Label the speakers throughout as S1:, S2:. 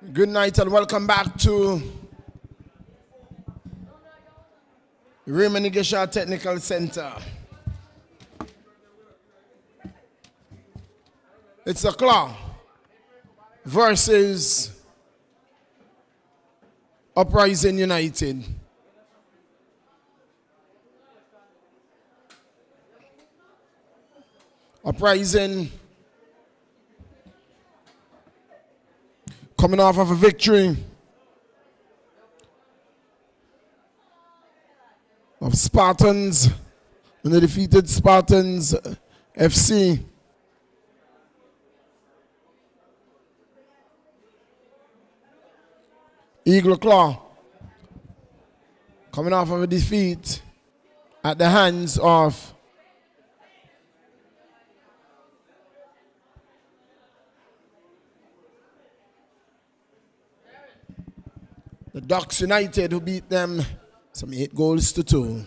S1: Good night and welcome back to Raymond Gesha Technical Center. It's a Claw versus Uprising United. Uprising coming off of a victory of Spartans when they defeated Spartans FC. Eagle Claw coming off of a defeat at the hands of the Ducks United, who beat them some 8-2.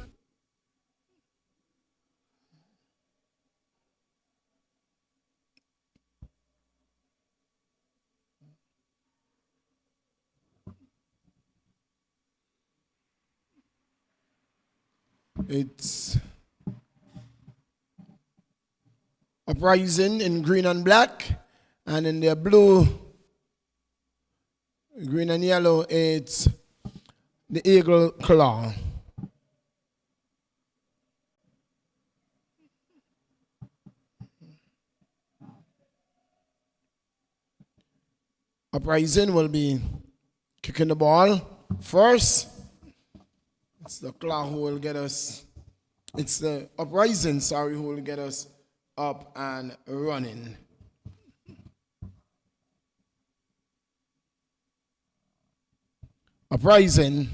S1: It's Uprising in green and black, and in their blue, green and yellow, it's the Eagle Claw. Uprising will be kicking the ball first. It's the Claw who will get us, it's the Uprising, who will get us up and running. Uprising,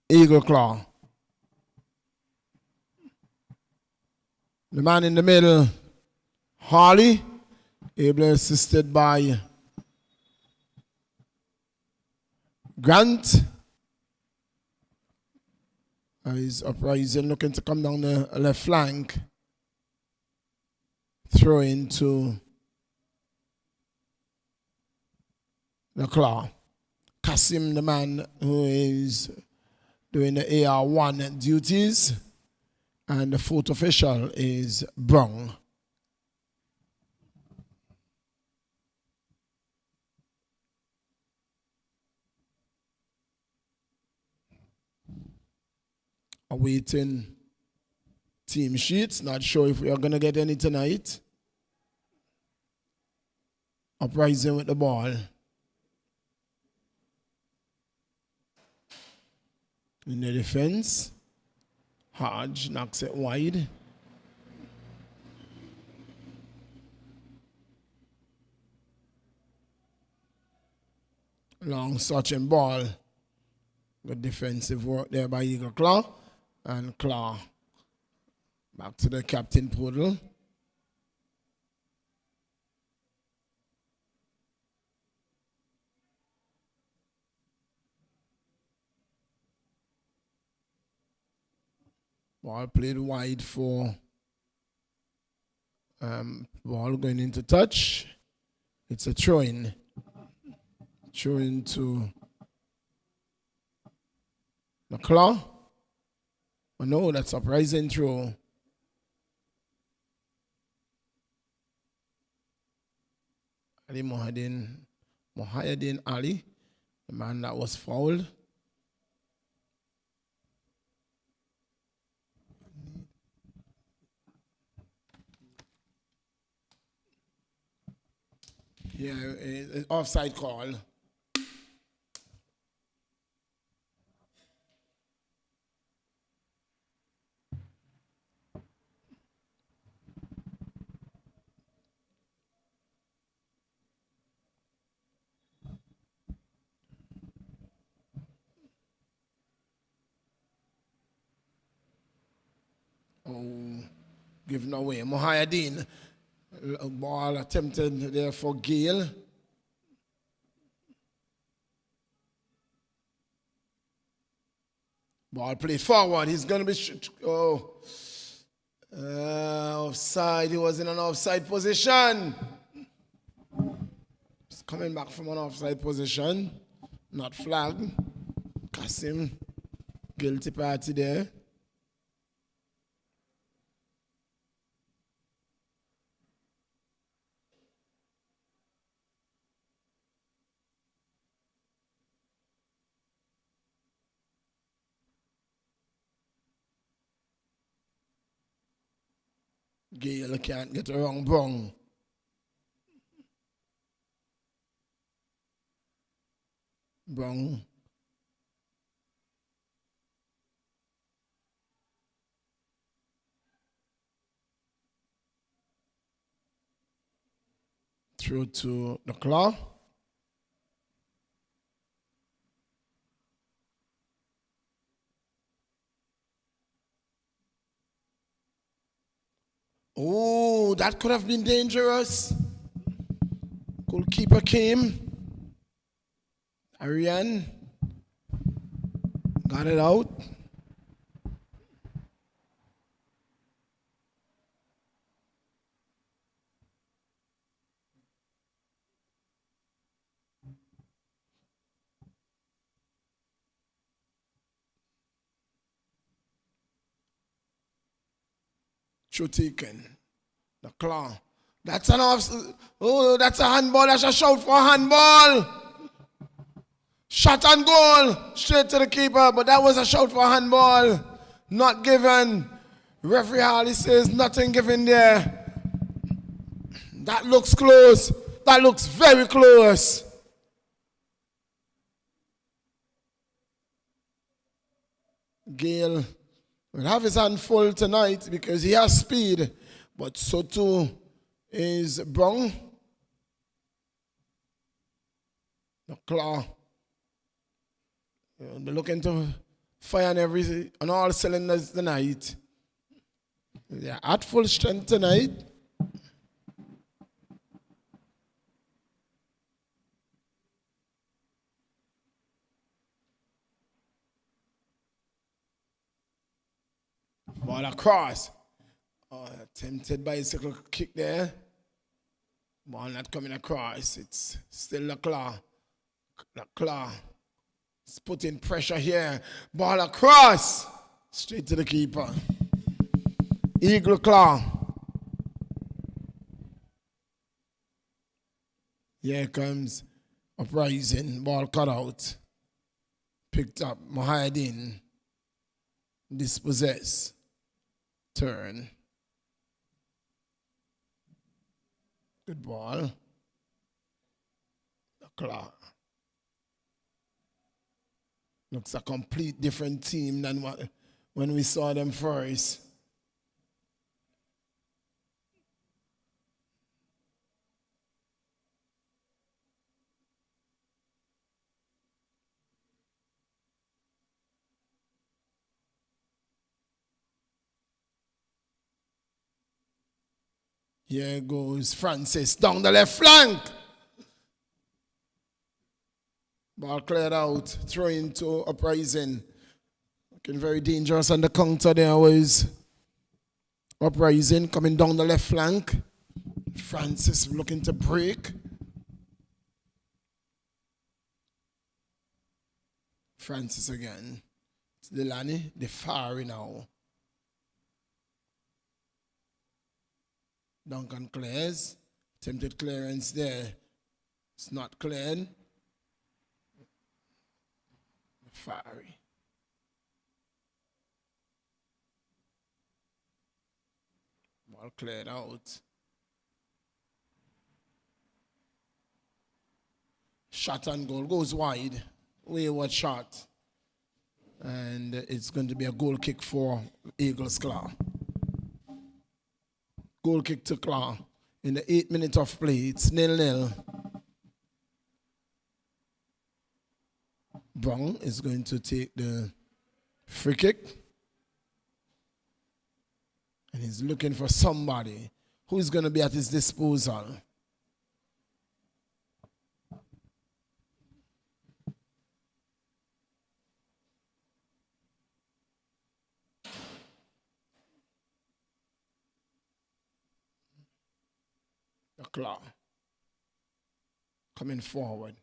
S1: Eagle Claw. The man in the middle, Harley, ably assisted by Grant. Is Uprising looking to come down the left flank. Throw into the Claw. Kasim, the man who is doing the AR1 duties, and the fourth official is Brong. Awaiting team sheets, not sure if we are going to get any tonight. Uprising with the ball. In the defense, Hodge knocks it wide. Long searching ball. Good defensive work there by Eagle Claw. And Claw back to the captain poodle. Ball played wide for ball going into touch. It's a throw-in. Throw-in to the Claw. Oh no, that's Uprising throw. Ali Mohayedin Ali, the man that was fouled. Yeah, offside call. Oh, given away. Mohayedin, ball attempted there for Gale. Ball played forward. He's going to be offside. He was in an offside position. Coming back from an offside position. Not flagged. Kasim. Guilty party there. Gale can't get around Brown. Brown. Through to the claw. Oh, that could have been dangerous. Goalkeeper came. Ariane got it out. Should taken. The claw. That's an off. Oh, that's a handball. That's a shout for a handball. Shot and goal. Straight to the keeper. But that was a shout for a handball. Not given. Referee Harley says nothing given there. That looks close. That looks very close. Gale will have his hand full tonight because he has speed, but so too is Brown. The claw. They're looking to fire on all cylinders tonight. They're at full strength tonight. Ball across. Oh, attempted bicycle kick there. Ball not coming across. It's still the claw. The claw. It's putting pressure here. Ball across. Straight to the keeper. Eagle claw. Here comes Uprising. Ball cut out. Picked up. Mohideen. Dispossess. Turn. Good ball. The clock. Looks a complete different team than when we saw them first. Here goes Francis down the left flank. Ball cleared out, throwing to Uprising. Looking very dangerous on the counter there was Uprising coming down the left flank. Francis looking to break. Francis again. It's Delaney, the far now. Duncan clears. Attempted clearance there. It's not cleared. Fiery. Ball cleared out. Shot and goal goes wide. Wayward shot. And it's going to be a goal kick for Eagles Claw. Goal kick to Claw. In the 8 minutes of play, it's 0-0. Brown is going to take the free kick. And he's looking for somebody who is going to be at his disposal. The Claw. coming forward.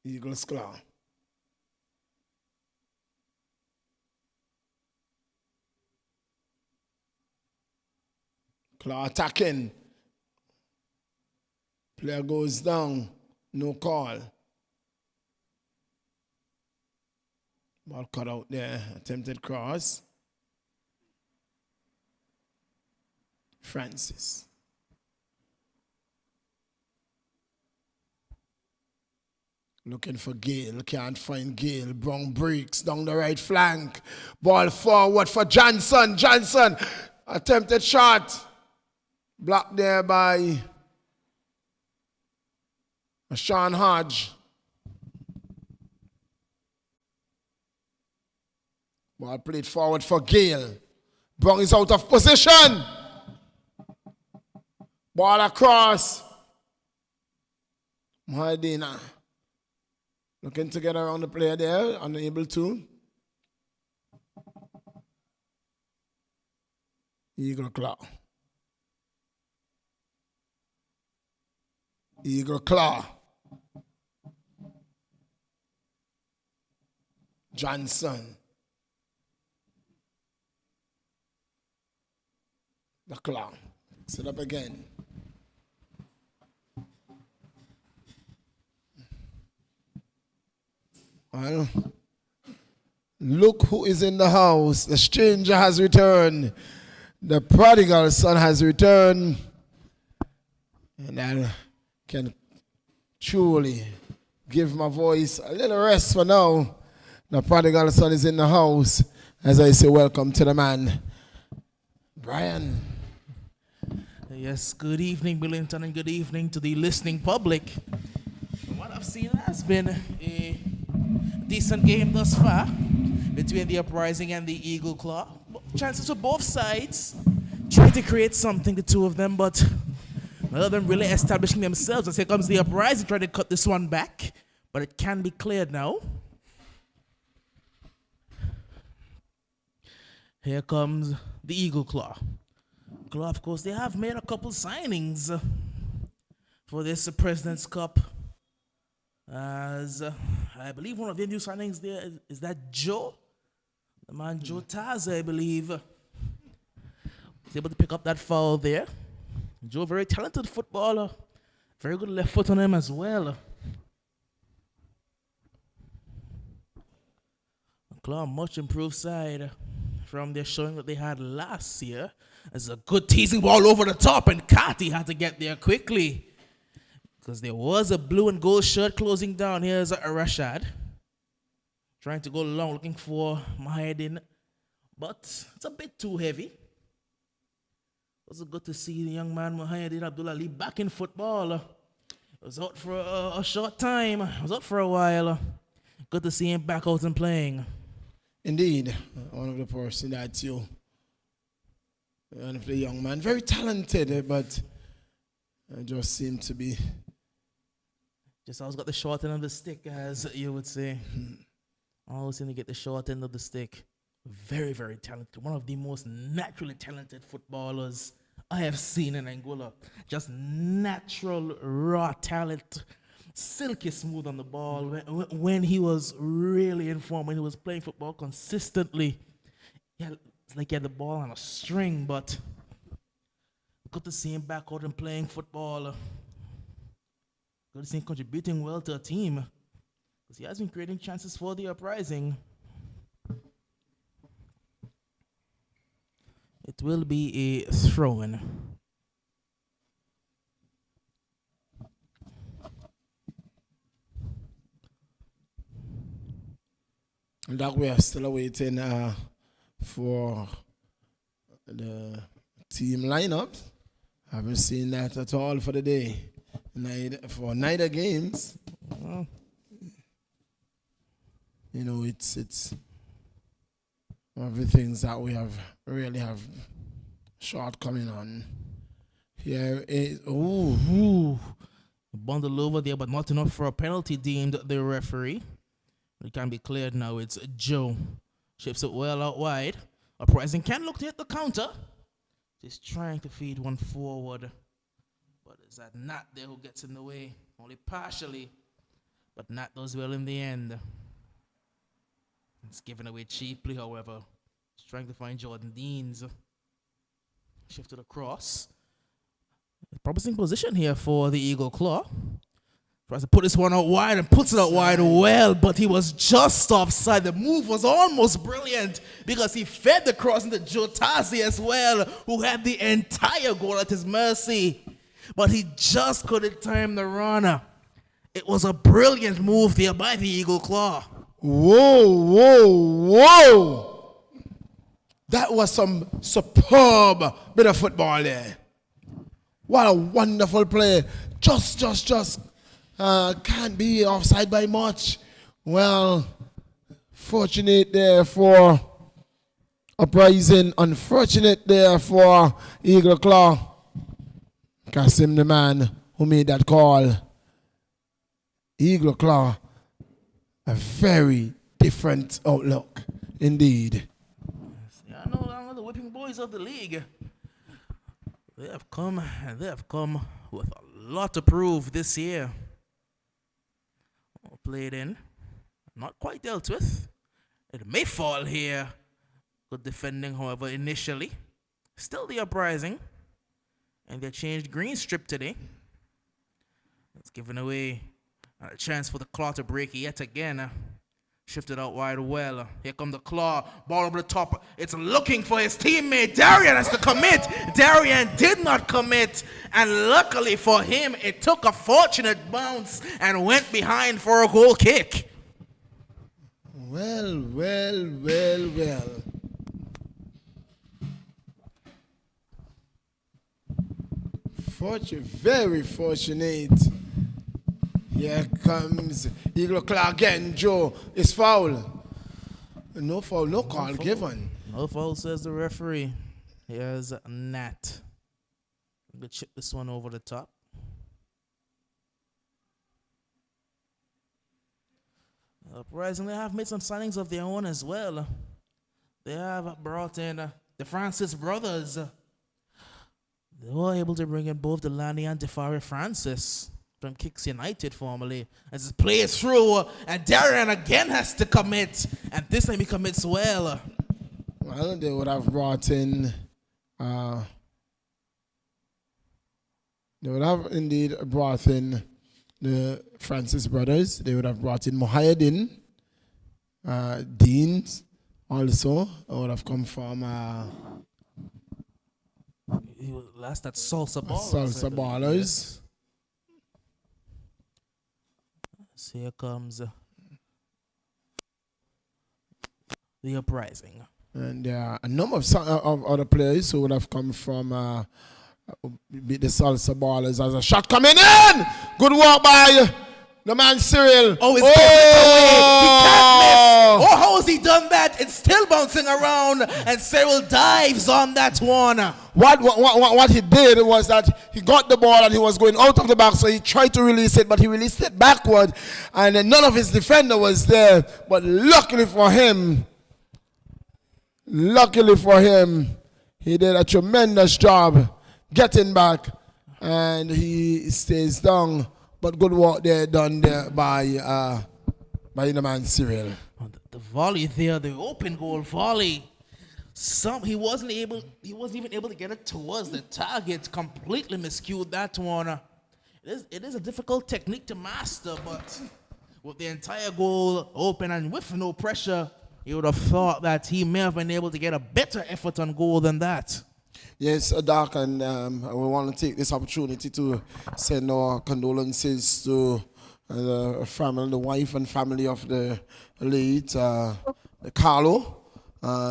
S1: Eagles claw. Claw attacking. Player goes down. No call. Ball cut out there. Attempted cross. Francis. Looking for Gale. Can't find Gale. Brown breaks down the right flank. Ball forward for Johnson. Johnson. Attempted shot. Blocked there by Sean Hodge. Ball played forward for Gale. Brown is out of position. Ball across. Mahadina. Looking to get around the player there. Unable to. Eagle claw. Eagle claw. Johnson. The claw. Set up again. Well, look who is in the house. The stranger has returned. The prodigal son has returned. And I can truly give my voice a little rest for now. The prodigal son is in the house. As I say, welcome to the man, Brian.
S2: Yes, good evening, Billington, and good evening to the listening public. What I've seen has been a decent game thus far between the Uprising and the Eagle Claw. Chances for both sides trying to create something, the two of them, but none of them really establishing themselves. As here comes the Uprising trying to cut this one back, but it can be cleared now. Here comes the Eagle Claw. Claw, of course, they have made a couple signings for this President's Cup. As I believe one of the new signings there is that Joe, the man Joe Taza, I believe, was able to pick up that foul there. Joe, very talented footballer, very good left foot on him as well. Claw, much improved side from their showing that they had last year. It's a good teasing ball over the top, and Kati had to get there quickly because there was a blue and gold shirt closing down. Here's Rashad trying to go long, looking for Mahedin, but it's a bit too heavy. It was good to see the young man Mahedin Abdullah Ali back in football. Was out for a short time. Was out for a while. Good to see him back out and playing.
S1: Indeed, one of the person that one of the young man, very talented, but just seemed to be
S2: just always got the short end of the stick, as you would say. Always seem to get the short end of the stick. Very, very talented. One of the most naturally talented footballers I have seen in Angola. Just natural, raw talent. Silky smooth on the ball. When he was really in form, when he was playing football consistently, it's like he had the ball on a string, but good to see him back out and playing football. Good to see him contributing well to a team, because he has been creating chances for the Uprising. It will be a throw-in.
S1: And that we are still waiting for the team lineup. Haven't seen that at all for the day. For neither games. You know, it's one of the things that we really have shortcoming on. Here is
S2: bundle over there, but not enough for a penalty deemed the referee. It can be cleared now. It's Joe. Shapes it well out wide. Uprising can look to hit the counter. Just trying to feed one forward. But It's that Nat there who gets in the way, only partially, but Nat does well in the end. It's given away cheaply, however. He's trying to find Jordan Deans. Shifted across. Promising position here for the Eagle Claw. Tries to put this one out wide and puts it out wide well, but he was just offside. The move was almost brilliant because he fed the cross into Joe Tazi as well, who had the entire goal at his mercy. But he just couldn't time the runner. It was a brilliant move there by the Eagle Claw.
S1: Whoa, whoa, whoa. That was some superb bit of football there. What a wonderful play. Just can't be offside by much. Well, fortunate there for Uprising. Unfortunate there for Eagle Claw. Kasim, the man who made that call. Eagle Claw, a very different outlook indeed.
S2: Yeah, I know the whipping boys of the league. They have come with a lot to prove this year. Played in, not quite dealt with. It may fall here. Good defending, however, initially. Still the Uprising. And they changed green strip today. It's given away a chance for the Claw to break yet again. Shifted out wide well. Here come the Claw. Ball over the top. It's looking for his teammate. Darian has to commit. Darian did not commit. And luckily for him, it took a fortunate bounce and went behind for a goal kick.
S1: Well. Very fortunate. Here comes Eagle Claw again, Joe. It's foul. No foul, no call given.
S2: No foul, says the referee. Here's Nat. I'm going to chip this one over the top. Uprising, they have made some signings of their own as well. They have brought in the Francis brothers. They were able to bring in both Delaney and DeFari Francis from Kicks United formerly. As it plays through, and Darian again has to commit, and this time he commits well.
S1: Well, they would have brought in, they would have indeed brought in the Francis brothers. They would have brought in Mohayedin, Deans also. It would have come from
S2: He was last at Salsa Ballers.
S1: Salsa Ballers.
S2: So here comes the Uprising.
S1: And there are a number of other players who would have come from the Salsa Ballers as a shot coming in. Good work by the man Cyril.
S2: Oh, it's away. He can't miss. Oh, how has he done that? It's still bouncing around, and Cyril dives on that one.
S1: What he did was that he got the ball and he was going out of the box, so he tried to release it, but he released it backward, and then none of his defender was there. But luckily for him, he did a tremendous job getting back, and he stays down. But good work there done there by the man Cyril.
S2: The volley there, the open goal volley. He wasn't even able to get it towards the target. Completely miscued that one. It is a difficult technique to master, but with the entire goal open and with no pressure, you would have thought that he may have been able to get a better effort on goal than that.
S1: Yes, Doc, and we want to take this opportunity to send our condolences to the family, the wife and family of the late Carlo.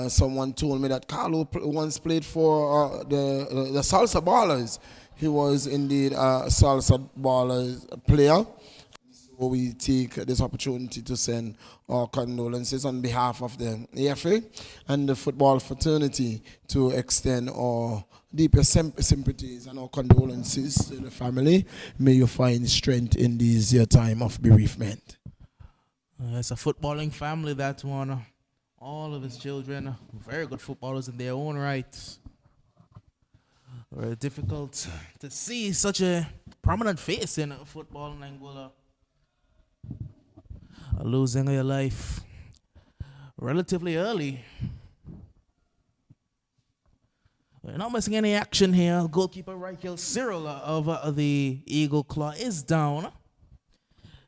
S1: Someone told me that Carlo once played for the Salsa Ballers. He was indeed a Salsa Ballers player. So we take this opportunity to send our condolences on behalf of the AFL and the football fraternity to extend our deepest sympathies and our condolences to the family. May you find strength in this your time of bereavement.
S2: It's a footballing family, that one. All of his children, very good footballers in their own right. Very difficult to see such a prominent face in football in Angola. Losing your life relatively early. We're not missing any action here. Goalkeeper Raquel Cyril of the Eagle Claw is down.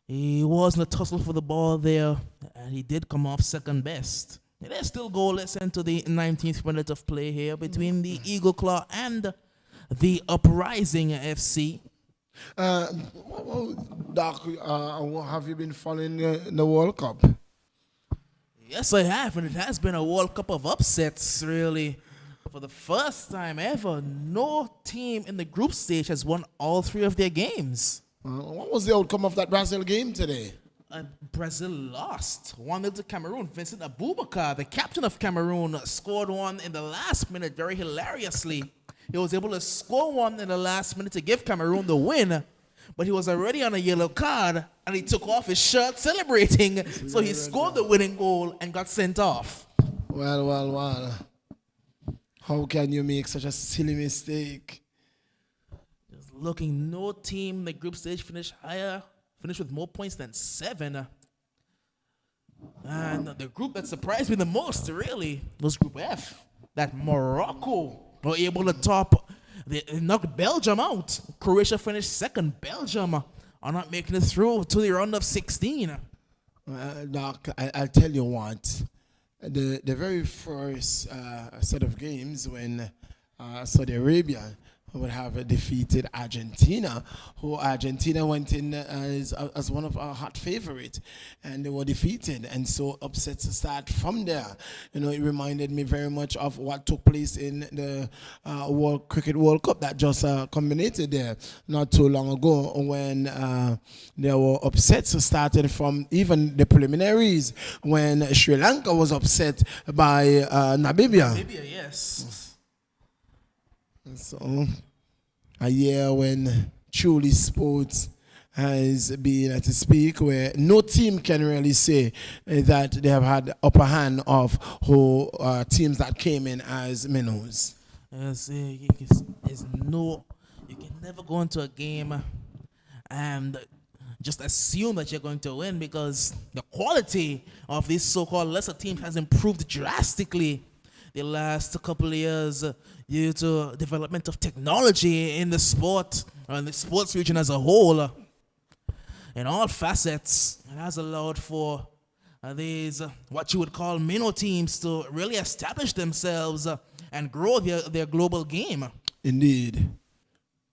S2: He was in a tussle for the ball there, and he did come off second best. It is still goalless into the 19th minute of play here between the Eagle Claw and the Uprising FC.
S1: Doc, have you been following the World Cup?
S2: Yes, I have, and it has been a World Cup of upsets, really. For the first time ever, no team in the group stage has won all 3 of their games.
S1: What was the outcome of that Brazil game today?
S2: Brazil lost 1-0 to Cameroon. Vincent Abubakar, the captain of Cameroon, scored one in the last minute very hilariously. He was able to score one in the last minute to give Cameroon the win, but he was already on a yellow card, and he took off his shirt celebrating. So he scored the winning goal and got sent off.
S1: Well. How can you make such a silly mistake?
S2: Just looking, no team in the group stage finished with more points than 7. And the group that surprised me the most, really, was Group F. That Morocco were able to top. They knocked Belgium out. Croatia finished second. Belgium are not making it through to the round of 16.
S1: Doc, I'll tell you what. The very first set of games when Saudi Arabia would have defeated Argentina, who Argentina went in as one of our hot favorite, and they were defeated, and so upsets start from there. You know, it reminded me very much of what took place in the Cricket World Cup that just culminated there not too long ago, when there were upsets started from even the preliminaries when Sri Lanka was upset by Namibia.
S2: Namibia, yes.
S1: So, a year when truly sports has been at a speak where no team can really say that they have had the upper hand of who teams that came in as minnows.
S2: Yes, you can never go into a game and just assume that you're going to win, because the quality of these so-called lesser teams has improved drastically the last couple of years due to development of technology in the sport, or in the sports region as a whole. In all facets, it has allowed for these, what you would call minnow teams, to really establish themselves and grow their global game.
S1: Indeed.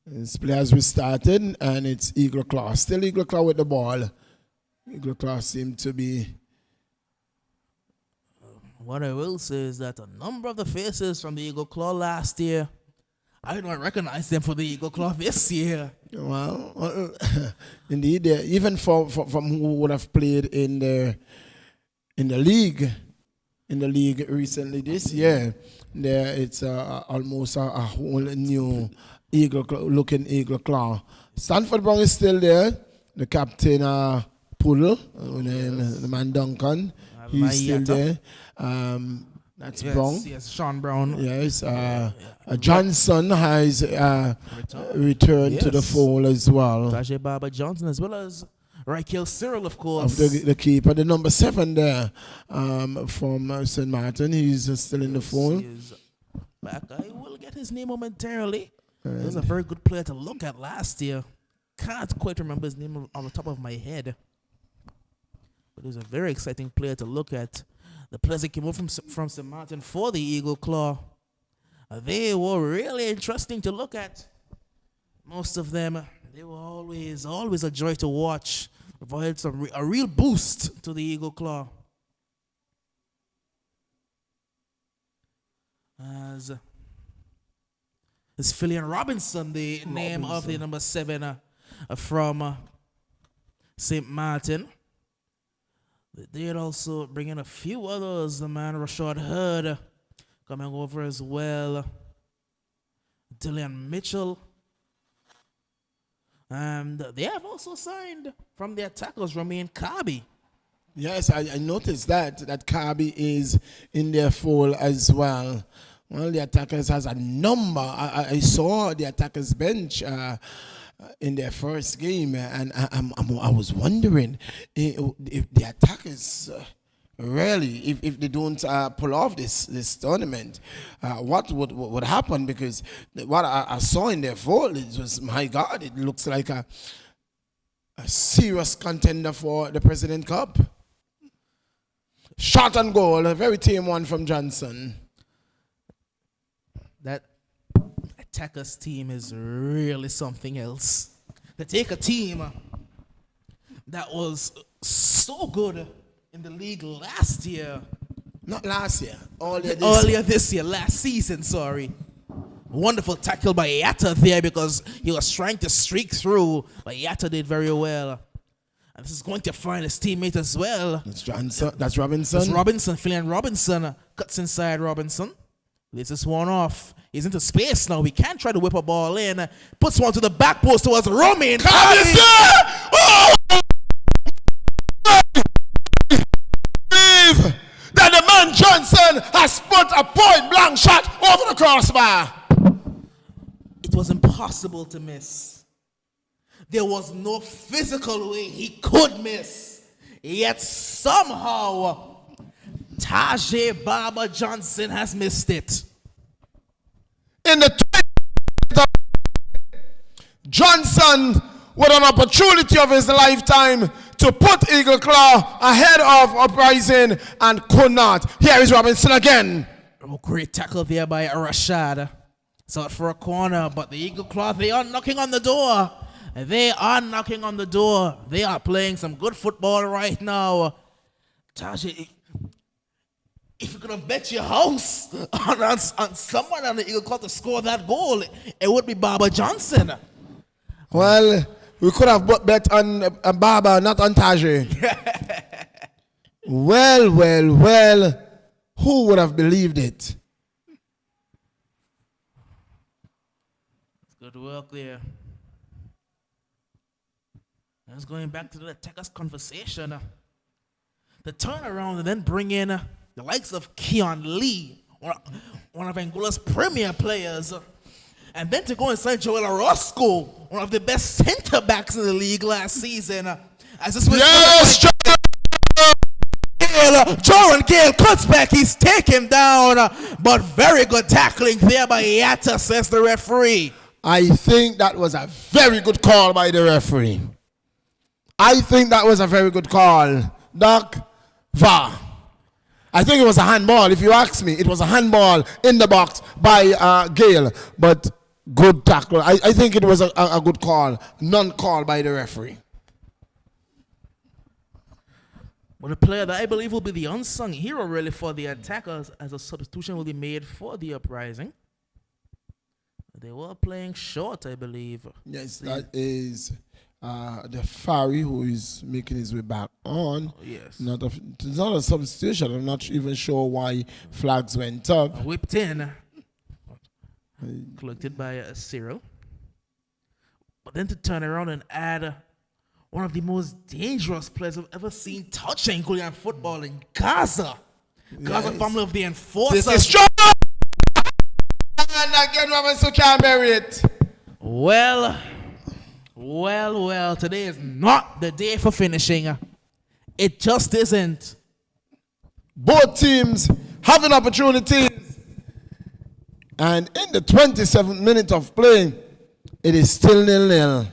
S1: This play has restarted, and it's Eagle Claw. Still Eagle Claw with the ball. Eagle Claw seem to be...
S2: What I will say is that a number of the faces from the Eagle Claw last year, I don't recognize them for the Eagle Claw this year.
S1: Well, indeed, even from who would have played in the league recently this year, there it's almost a whole new looking Eagle Claw. Stanford Brown is still there. The captain Poodle, the man Duncan, he's still there. That's Brown.
S2: Yes, Sean Brown.
S1: Yes, Johnson has returned to the fold as well.
S2: Tajay Baba Johnson, as well as Raquel Cyril, of course.
S1: Of the keeper, the number 7 there from St. Martin. He's still in the fold.
S2: He is back. I will get his name momentarily. He was a very good player to look at last year. Can't quite remember his name on the top of my head. But he was a very exciting player to look at. The players that came over from St. Martin for the Eagle Claw, they were really interesting to look at. Most of them, they were always a joy to watch. Provided a real boost to the Eagle Claw. As Phillian Robinson, the name of the number 7 from St. Martin. They did also bring in a few others. The man Rashad Hurd coming over as well. Dillian Mitchell. And they have also signed from their attackers Romain Kabi.
S1: Yes, I noticed that Kabi is in their fold as well. Well, the attackers has a number. I saw the attackers bench in their first game, and I was wondering if the attackers. Really, if they don't pull off this tournament, what would happen? Because what I saw in their vault, it was, my God, it looks like a serious contender for the President Cup. Shot on goal, a very tame one from Johnson.
S2: That attackers team is really something else. They take a team that was so good in the league last year.
S1: Not last year.
S2: Earlier this year, last season, sorry. Wonderful tackle by Yatta there because he was trying to streak through, but Yatta did very well. And this is going to find his teammate as well.
S1: That's Johnson. That's Robinson.
S2: That's Robinson. Phillian Robinson cuts inside Robinson. This is one off. He's into space now. We can't try to whip a ball in. Puts one to the back post towards Romain.
S1: Oh! That the man Johnson has put a point blank shot over the crossbar.
S2: It was impossible to miss. There was no physical way he could miss. Yet somehow Tajay Baba Johnson has missed it.
S1: In the Johnson with an opportunity of his lifetime to put Eagle Claw ahead of Uprising and could not. Here is Robinson again.
S2: Oh, great tackle there by Rashad. It's out for a corner, but the Eagle Claw, they are knocking on the door. They are knocking on the door. They are playing some good football right now. Tajay, if you could have bet your house on someone on the Eagle Claw to score that goal, it would be Baba Johnson.
S1: Well, we could have bet on Baba, not on Tajay. Well. Who would have believed it?
S2: Good work there. Let's going back to the attackers conversation. The turnaround and then bring in the likes of Keon Lee, one of Angola's premier players. And then to go inside Joel Orozco, one of the best center backs in the league last season. As this was Joran Gale cuts back, he's taken down, but very good tackling there by Yatta, says the referee.
S1: I think that was a very good call by the referee. I think that was a very good call. Doc, VAR. I think it was a handball. If you ask me, it was a handball in the box by Gale, but good tackle. I think it was a good call, non-call by the referee.
S2: But a player that I believe will be the unsung hero really for the attackers as a substitution will be made for the Uprising. They were playing short, I believe.
S1: Yes, that is the Fari who is making his way back on.
S2: Oh, yes.
S1: It's not a substitution. I'm not even sure why flags went up.
S2: Whipped in. Collected by Cyril. But then to turn around and add one of the most dangerous players I've ever seen touch Angolan football in Gaza. Gaza family of the enforcers.
S1: This is strong! And again, Robinson can't bury it.
S2: Well, today is not the day for finishing. It just isn't.
S1: Both teams having opportunities. And in the 27th minute of play, it is still 0-0.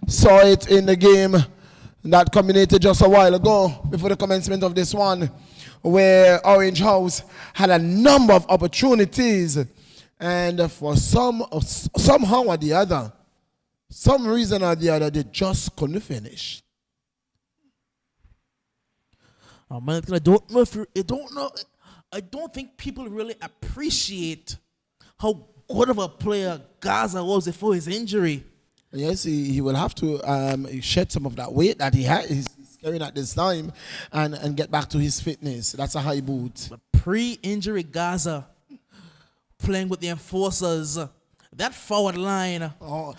S1: Saw it in the game that culminated just a while ago before the commencement of this one, where Orange House had a number of opportunities, and for somehow or the other, some reason or the other, they just couldn't finish.
S2: I don't think people really appreciate how good of a player Gaza was before his injury.
S1: Yes, he will have to shed some of that weight that he's carrying at this time and get back to his fitness. That's a high boot.
S2: But pre-injury Gaza, playing with the enforcers, that forward line.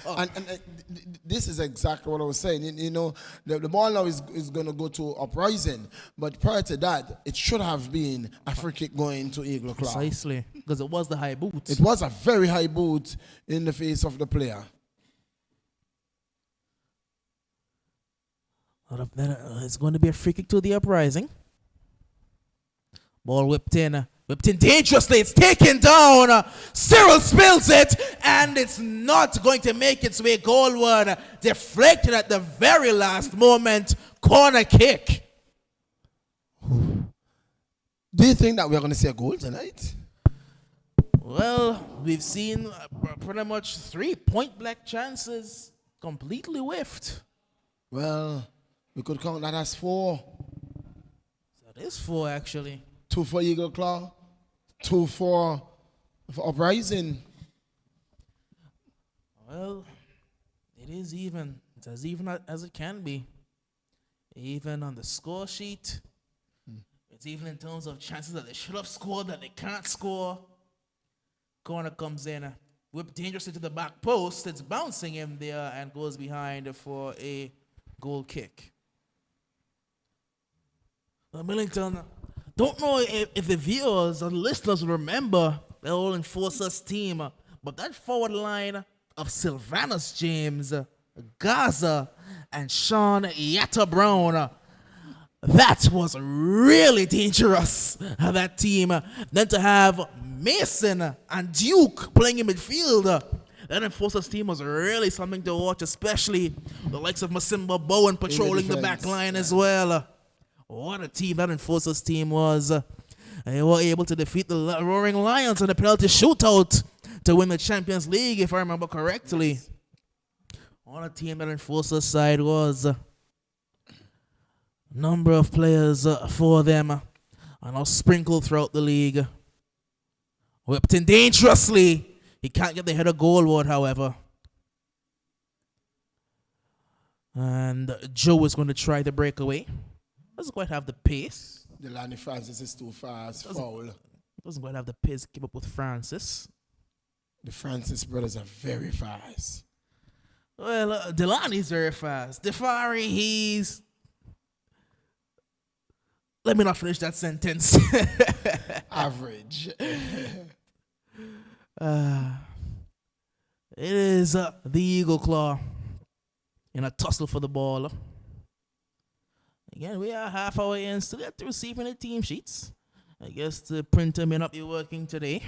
S1: And this is exactly what I was saying. You know, the ball now is going to go to Uprising, but prior to that, it should have been a free kick going to Eagle Claw.
S2: Precisely, because it was the high boot.
S1: It was a very high boot in the face of the player.
S2: It's going to be a free kick to the Uprising. Ball whipped in dangerously. It's taken down. Cyril spills it, and it's not going to make its way goalward. Deflected at the very last moment. Corner kick.
S1: Do you think that we're going to see a goal tonight?
S2: Well, we've seen pretty much 3 point-blank chances completely whiffed.
S1: Well, we could count that as 4.
S2: That is 4, actually.
S1: 2 for Eagle Claw, 2 for Uprising.
S2: Well, it is even. It's as even as it can be. Even on the score sheet. It's even in terms of chances that they should have scored that they can't score. Corner comes in, whipped dangerously to the back post. It's bouncing in there and goes behind for a goal kick. Millington, don't know if the viewers or the listeners remember the old Enforcers team, but that forward line of Sylvanus James, Gaza, and Sean Yatta Brown, that was really dangerous, that team. Then to have Mason and Duke playing in midfield, that Enforcers team was really something to watch, especially the likes of Masimba Bowen patrolling the back line as well. What a team that Enforcers team was. They were able to defeat the Roaring Lions in a penalty shootout to win the Champions League, if I remember correctly. What a team that Enforcers side was. Number of players for them are now sprinkled throughout the league. Whipped in dangerously. He can't get the header goalward, however. And Joe is going to try the breakaway. Doesn't quite have the pace.
S1: Delani Francis is too fast. Foul.
S2: Doesn't quite have the pace to keep up with Francis.
S1: The Francis brothers are very fast.
S2: Well, Delani's very fast. Defari, he's... Let me not finish that sentence.
S1: Average.
S2: It is the Eagle Claw in a tussle for the ball. Again, we are half hour in, still yet to receiving the team sheets. I guess the printer may not be working today.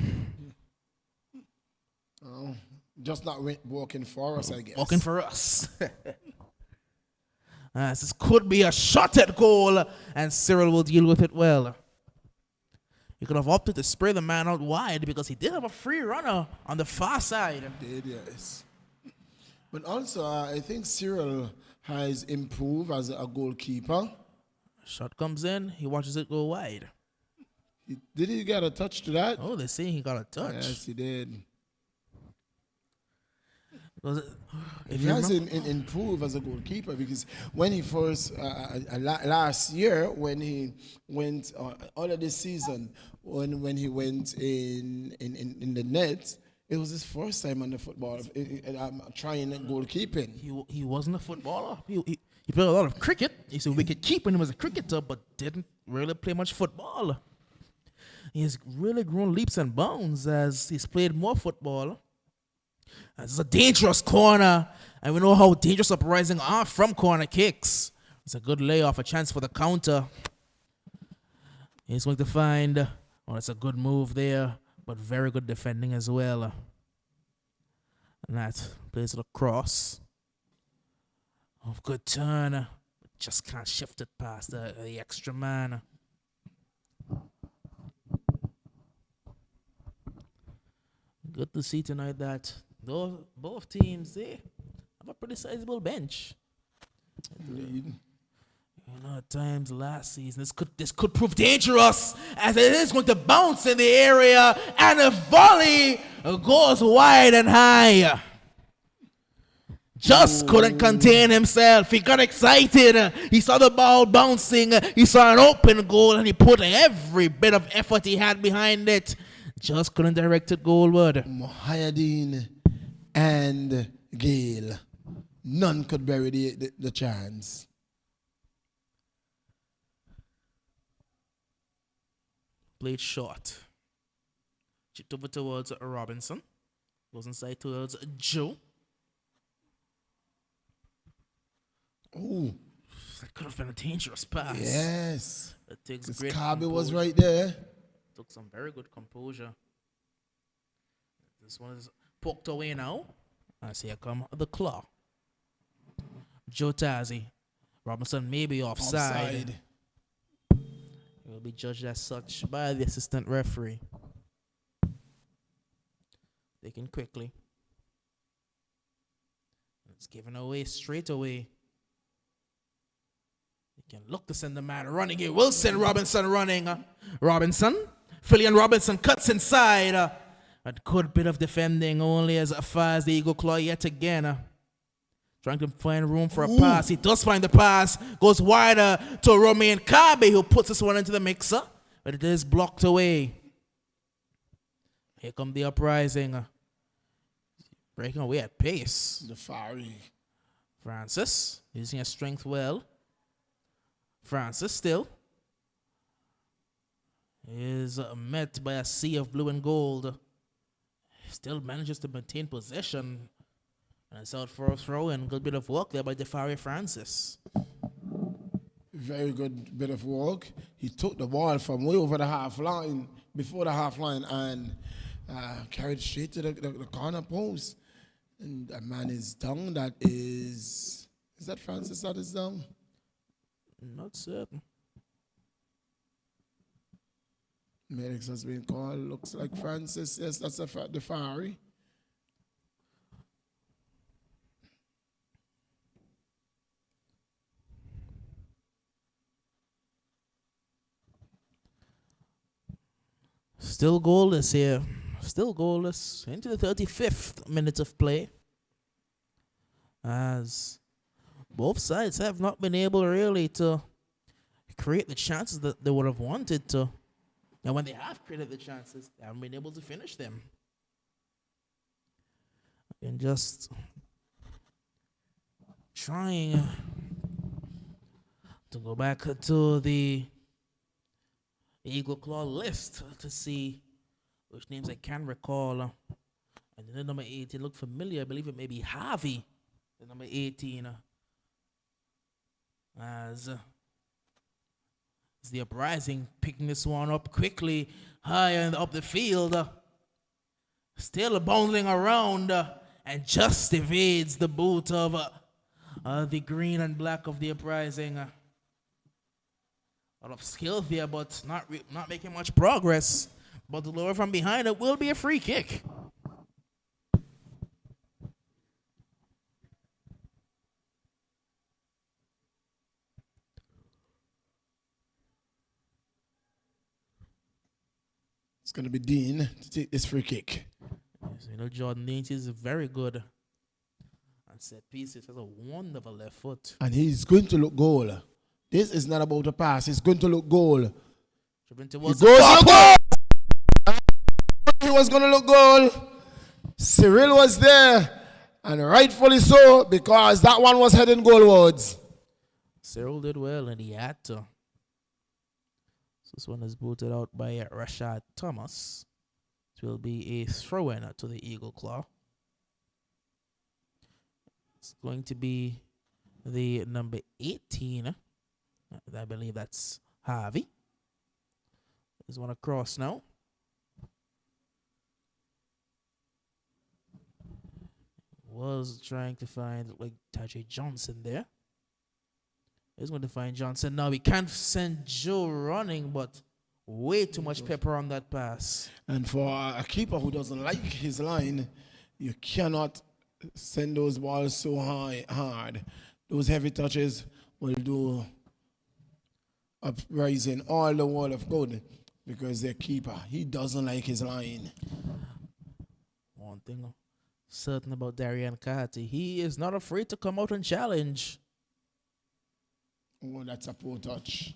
S1: Oh, just not working for us, I guess.
S2: Working for us. This could be a shot at goal, and Cyril will deal with it well. He could have opted to spray the man out wide because he did have a free runner on the far side.
S1: Did, yes. But also, I think Cyril has improved as a goalkeeper.
S2: Shot comes in, he watches it go wide.
S1: Did he get a touch to that?
S2: Oh, they're saying he got a touch.
S1: Yes, he did.
S2: He
S1: has improved as a goalkeeper because when he first last year when he went all of this season when he went in the net, it was his first time on the football trying goalkeeping.
S2: He wasn't a footballer. He played a lot of cricket. He's a wicket keeper and he was a cricketer, but didn't really play much football. He's really grown leaps and bounds as he's played more football. It's a dangerous corner, and we know how dangerous Uprising are from corner kicks. It's a good layoff, a chance for the counter. He's going to find, it's a good move there, but very good defending as well. And that plays it across. Oh, good turn. Just can't shift it past the extra man. Good to see tonight that both teams, they have a pretty sizable bench.
S1: Indeed.
S2: At times last season, this could prove dangerous as it is going to bounce in the area and a volley goes wide and high. Just couldn't contain himself. He got excited. He saw the ball bouncing. He saw an open goal and he put every bit of effort he had behind it. Just couldn't direct it goalward.
S1: Mohayadeen and Gale. None could bury the chance.
S2: Played short. Chipped over towards Robinson. Goes inside towards Joe.
S1: Ooh.
S2: That could have been a dangerous pass.
S1: Yes.
S2: It takes
S1: Because
S2: great
S1: Kirby was
S2: composure.
S1: right there.
S2: Took some very good composure. This one is poked away now. As here come the claw. Joe Tazzy. Robinson may be offside. He will be judged as such by the assistant referee. Taken quickly. It's given away straight away. He can look to send the man running here. Wilson Robinson running. Robinson. Phillian Robinson cuts inside. A good bit of defending only as far as the Eagle Claw yet again. Trying to find room for a pass. He does find the pass. Goes wider to Romain Kirby, who puts this one into the mixer. But it is blocked away. Here come the Uprising. Breaking away at pace.
S1: The Fiery.
S2: Francis using his strength well. Francis still is met by a sea of blue and gold. Still manages to maintain possession. And it's out for a throw and good bit of work there by Defari Francis.
S1: Very good bit of work. He took the ball from way over the half line, before the half line, and carried straight to the corner post. And a man is down. That is that Francis that is down?
S2: Not certain.
S1: Medics has been called. Looks like Francis. Yes, that's the Fiery.
S2: Still goalless here. Still goalless. Into the 35th minute of play. As both sides have not been able really to create the chances that they would have wanted to. And when they have created the chances, they haven't been able to finish them. And just trying to go back to the Eagle Claw list to see which names I can recall. And then number 18 looked familiar. I believe it may be Harvey, the number 18. As the Uprising picking this one up quickly, high and up the field. Still bouncing around and just evades the boot of the green and black of the Uprising. A lot of skill there, but not making much progress. But the lower from behind, it will be a free kick.
S1: It's going to be Dean to take this free kick.
S2: Yes, you know, Jordan Lynch is very good at set pieces. Has a wonderful left foot.
S1: And he's going to look goal. This is not about a pass. It's going to look goal. He goes to look goal. He was going to look goal. Cyril was there. And rightfully so, because that one was heading goalwards.
S2: Cyril did well, and he had to. So this one is booted out by Rashad Thomas. It will be a throw-in to the Eagle Claw. It's going to be the number 18. I believe that's Harvey. There's one across now. Was trying to find like Tajay Johnson there. He's going to find Johnson now. We can't send Joe running, but way too much pepper on that pass.
S1: And for a keeper who doesn't like his line, you cannot send those balls so hard. Those heavy touches will do Uprising all the world of good because their keeper, he doesn't like his line.
S2: One thing certain about Darian Kahati, he is not afraid to come out and challenge.
S1: Oh, that's a poor touch.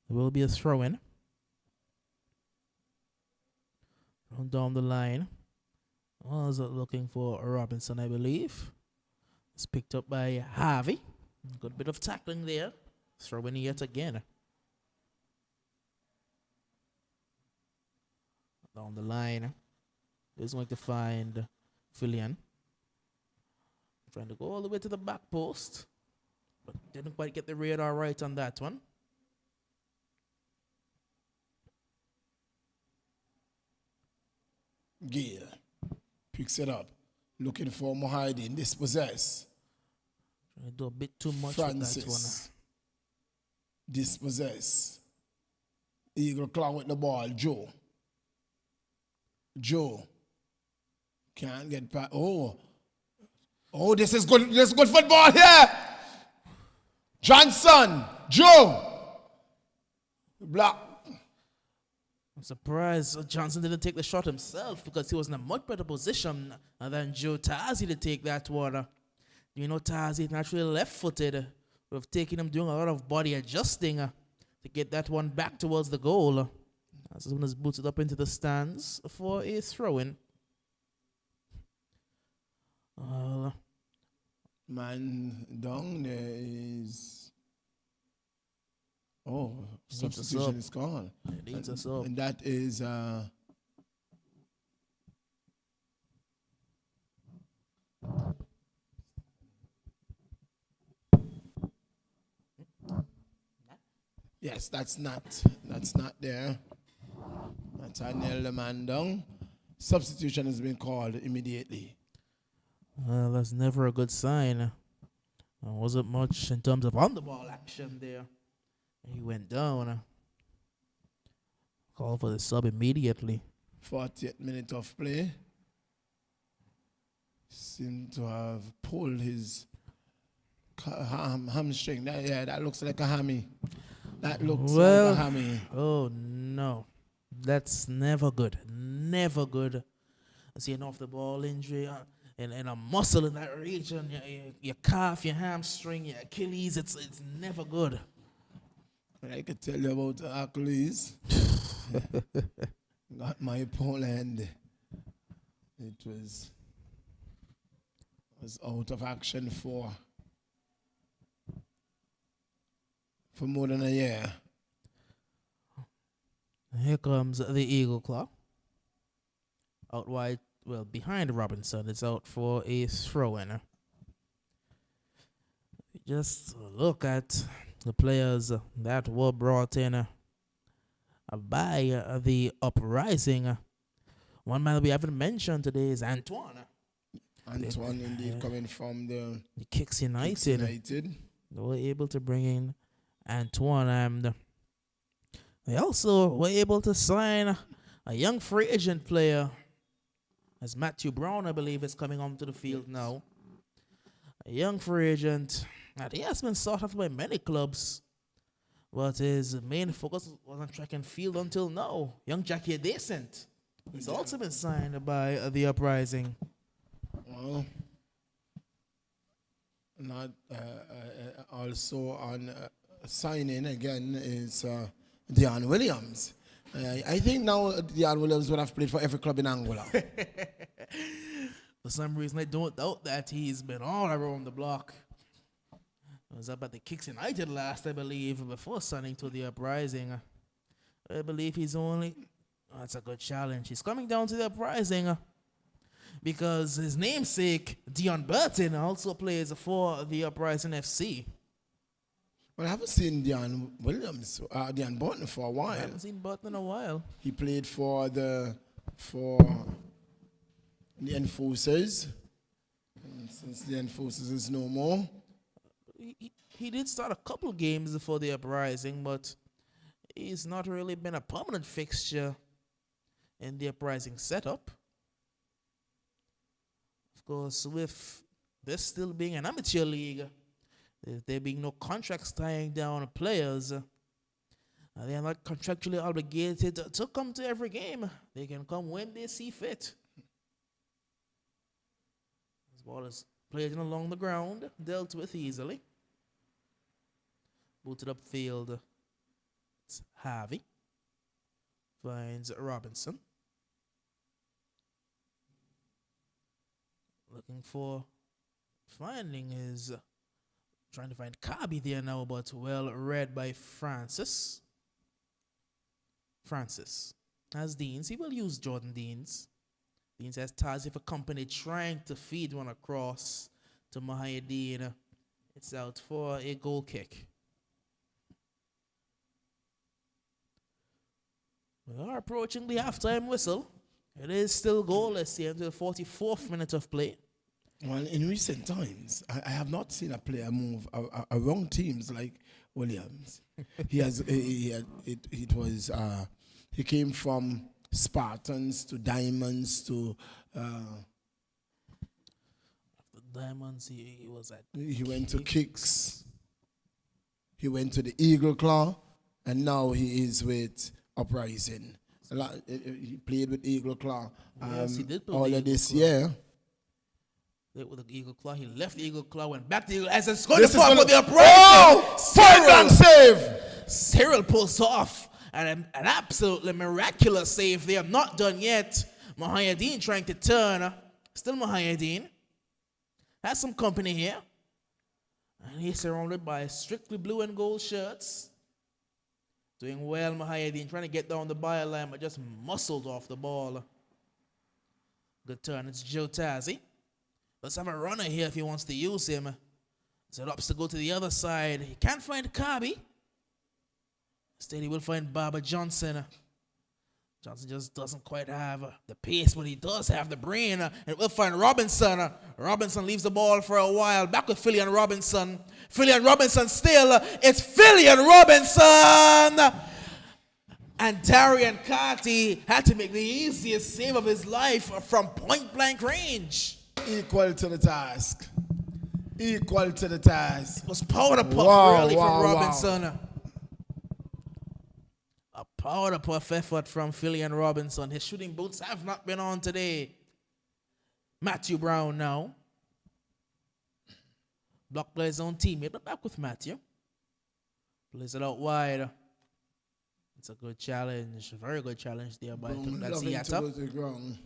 S2: There will be a throw-in. Down the line. Was looking for Robinson, I believe. It's picked up by Harvey. Good bit of tackling there. Throwing yet again. Down the line. He's going to find Fillion. Trying to go all the way to the back post. But didn't quite get the radar right on that one.
S1: Gale picks it up. Looking for Mohideen. Dispossess.
S2: Trying to do a bit too much
S1: Francis.
S2: with that one.
S1: Dispossess. Eagle Clown with the ball. Joe. Can't get past. Oh, this is good. This is good football here. Johnson. Joe. Block.
S2: I'm surprised Johnson didn't take the shot himself because he was in a much better position than Joe Tazi to take that one. You know, Tazi is naturally left-footed. We've taken him doing a lot of body adjusting to get that one back towards the goal. As soon as booted up into the stands for a throw-in.
S1: Man down there is. Oh,
S2: Needs a
S1: substitution
S2: sub.
S1: is gone.
S2: It needs a sub.
S1: And that is yes, that's not there. That's I nailed the man down. Substitution has been called immediately.
S2: Well, that's never a good sign. There wasn't much in terms of on-the-ball action there. He went down. Call for the sub immediately.
S1: 40th minute of play. Seemed to have pulled his hamstring. That looks like a hammy. That looks like a hammy.
S2: Oh, no. That's never good. Never good. I see an off-the-ball injury and a muscle in that region. Your calf, your hamstring, your Achilles. It's never good.
S1: I could tell you about the Achilles. Got my Poland. It was out of action for more than a year.
S2: Here comes the Eagle Claw. Out wide, well, behind Robinson. It's out for a throw-in. Just look at the players that were brought in by the Uprising. One man we haven't mentioned today is Antoine.
S1: Antoine, indeed, coming from the
S2: Kicks United. They were able to bring in Antoine, and they also were able to sign a young free agent player, as Matthew Brown, I believe, is coming onto the field now. A young free agent. And he has been sought after by many clubs, but his main focus was on track and field until now. Young Jackie Adescent. He's also been signed by the Uprising.
S1: Well, not also on signing again is Dion Williams. I think now Dion Williams would have played for every club in Angola.
S2: For some reason, I don't doubt that he's been all around the block. It was up at the Kicks United last, I believe, before signing to the Uprising. I believe he's only... that's a good challenge. He's coming down to the Uprising because his namesake, Dion Burton, also plays for the Uprising FC.
S1: Well, I haven't seen Dion Williams, Dion Burton for a while.
S2: I haven't seen Burton in a while.
S1: He played for the Enforcers. And since the Enforcers is no more.
S2: He did start a couple games for the Uprising, but he's not really been a permanent fixture in the Uprising setup. Of course, with this still being an amateur league, there being no contracts tying down players, they are not contractually obligated to come to every game. They can come when they see fit. This ball is played in along the ground, dealt with easily. Booted upfield. It's Harvey. Finds Robinson. Looking for Finding is trying to find Kabi there now, but well read by Francis. Francis has Deans. He will use Jordan Deans. Deans has Tazi for company, trying to feed one across to Mahayadeen. It's out for a goal kick. We are approaching the halftime whistle. It is still goalless here until the 44th minute of play.
S1: Well, in recent times, I have not seen a player move around teams like Williams. He came from Spartans to Diamonds to.
S2: Diamonds, he was at.
S1: He went to Kicks. He went to the Eagle Claw, and now he is with Uprising. He played with Eagle Claw.
S2: Yes, he did play
S1: all
S2: with
S1: of
S2: Eagle
S1: this
S2: Claw.
S1: year.
S2: With the Eagle Claw, he left the Eagle Claw, went back to Eagle as it's going to
S1: This is
S2: fall for
S1: gonna-
S2: the Uprising.
S1: Oh! Point blank save!
S2: Cyril pulls off an absolutely miraculous save there. Not done yet. Mahayadeen trying to turn. Still Mahayadeen. Has some company here. And he's surrounded by strictly blue and gold shirts. Doing well, Mahayadeen, trying to get down the byline, but just muscled off the ball. Good turn. It's Joe Tazzy. Let's have a runner here if he wants to use him. Set ups to go to the other side. He can't find Kabi. Instead, he will find Baba Johnson. Johnson just doesn't quite have the pace, but he does have the brain. And we'll find Robinson. Robinson leaves the ball for a while. Back with Philly and Robinson. Philly and Robinson still. It's Philly and Robinson. And Darian Carty had to make the easiest save of his life from point-blank range.
S1: Equal to the task. Equal to the task.
S2: It was powder puff,
S1: Wow,
S2: really,
S1: wow,
S2: from
S1: wow.
S2: Robinson. A powder puff effort from Philly and Robinson. His shooting boots have not been on today. Matthew Brown now. Blocked by his own teammate, but back with Matthew. Plays it out wide. It's a good challenge. Very good challenge there by that's
S1: Loving to go
S2: Yatta.
S1: to the ground.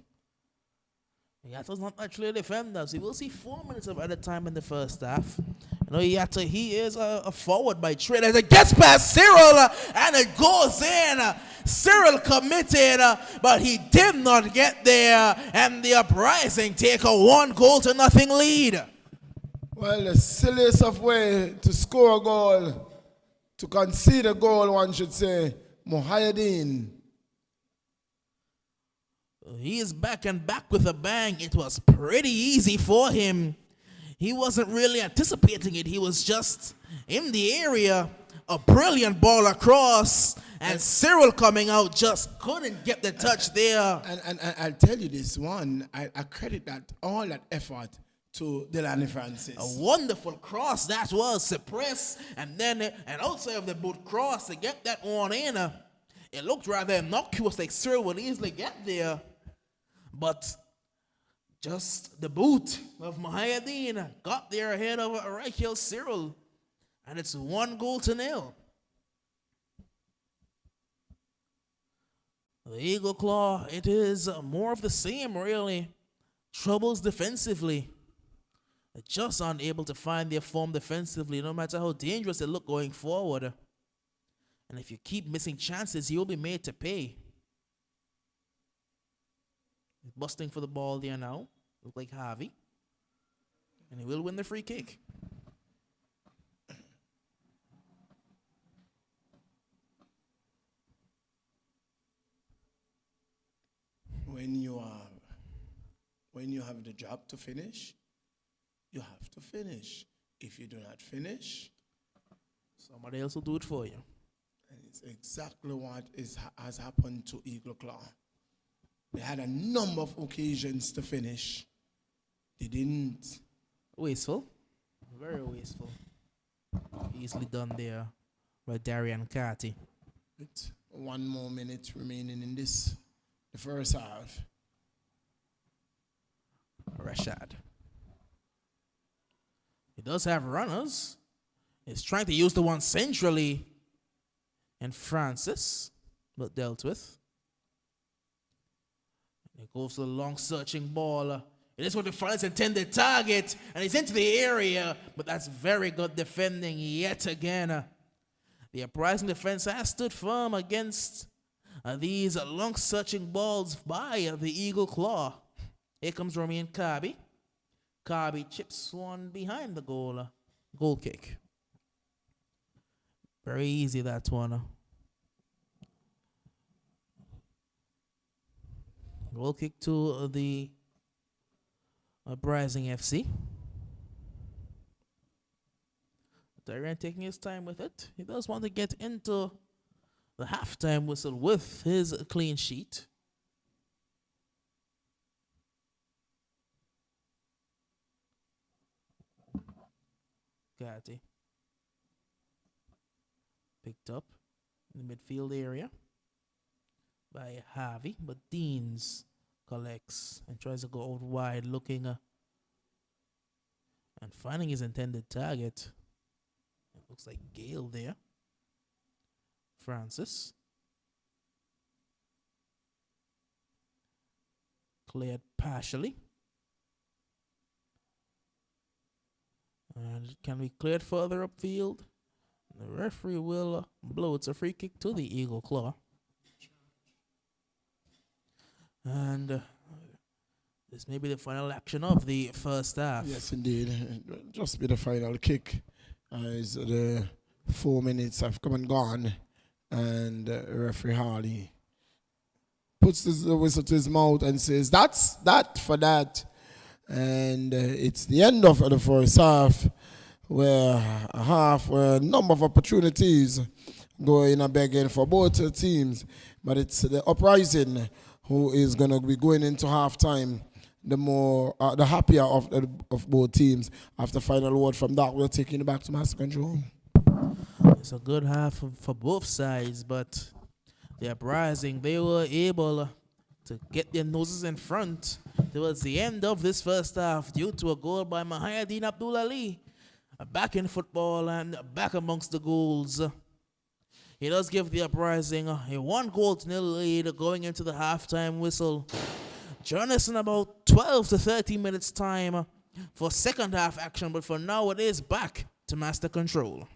S2: Yatta's not actually a defender, so we'll see 4 minutes of added time in the first half. You know, Yatta, he is a forward by trade. As it gets past Cyril, and it goes in. Cyril committed, but he did not get there. And the Uprising take a 1-0 lead.
S1: Well, the silliest of way to score a goal, to concede a goal, one should say, Mohayedin.
S2: He is back and back with a bang. It was pretty easy for him. He wasn't really anticipating it. He was just in the area. A brilliant ball across. And Cyril coming out just couldn't get the touch there.
S1: And I'll tell you this one, I credit all that effort to Delaney Francis.
S2: A wonderful cross that was. Suppressed. And then an outside of the boot cross to get that one in. It looked rather innocuous, like Cyril would easily get there. But just the boot of Mahayadeen got there ahead of Raquel Cyril. And it's 1-0. The Eagle Claw, it is more of the same, really. Troubles defensively. They're just unable to find their form defensively, no matter how dangerous they look going forward. And if you keep missing chances, you'll be made to pay. He's busting for the ball there now. Look like Harvey. And he will win the free kick.
S1: When you have the job to finish, you have to finish. If you do not finish,
S2: Somebody else will do it for you.
S1: and it's exactly what has happened to Eagle Claw. They had a number of occasions to finish. They didn't.
S2: Wasteful. Very wasteful. Easily done there by Darian Carty.
S1: With 1 more minute remaining in the first half.
S2: Rashad. He does have runners. He's trying to use the one centrally. And Francis, but dealt with. It goes to the long searching ball. It is what the finds intended target, and he's into the area, but that's very good defending yet again. The Uprising defense has stood firm against these long searching balls by the Eagle Claw. Here comes Romain Kirby. Kirby chips one behind the goal. Goal kick. Very easy, that one. Goal kick to the Uprising FC. Tyrion taking his time with it. He does want to get into the halftime whistle with his clean sheet. Gatti. Picked up in the midfield area by Harvey, but Deans collects and tries to go out wide, looking and finding his intended target. It looks like Gale there. Francis. Cleared partially. And it can be cleared further upfield. The referee will blow. It's a free kick to the Eagle Claw. And this may be the final action of the first half.
S1: Yes, indeed. Just be the final kick. As the 4 minutes have come and gone. And referee Harley puts the whistle to his mouth and says, "That's that for that." And it's the end of the first half, where a number of opportunities going and begging for both teams. But it's the Uprising who is going to be going into halftime the happier of both teams. After final word from that, we're taking it back to master control.
S2: It's a good half for both sides, but the Uprising, they were able to get their noses in front towards the end of this first half due to a goal by Mahayadeen Abdul Ali. Back in football and back amongst the goals. He does give the Uprising a 1-0 lead going into the halftime whistle. Join us in about 12 to 30 minutes time for second half action, but for now it is back to master control.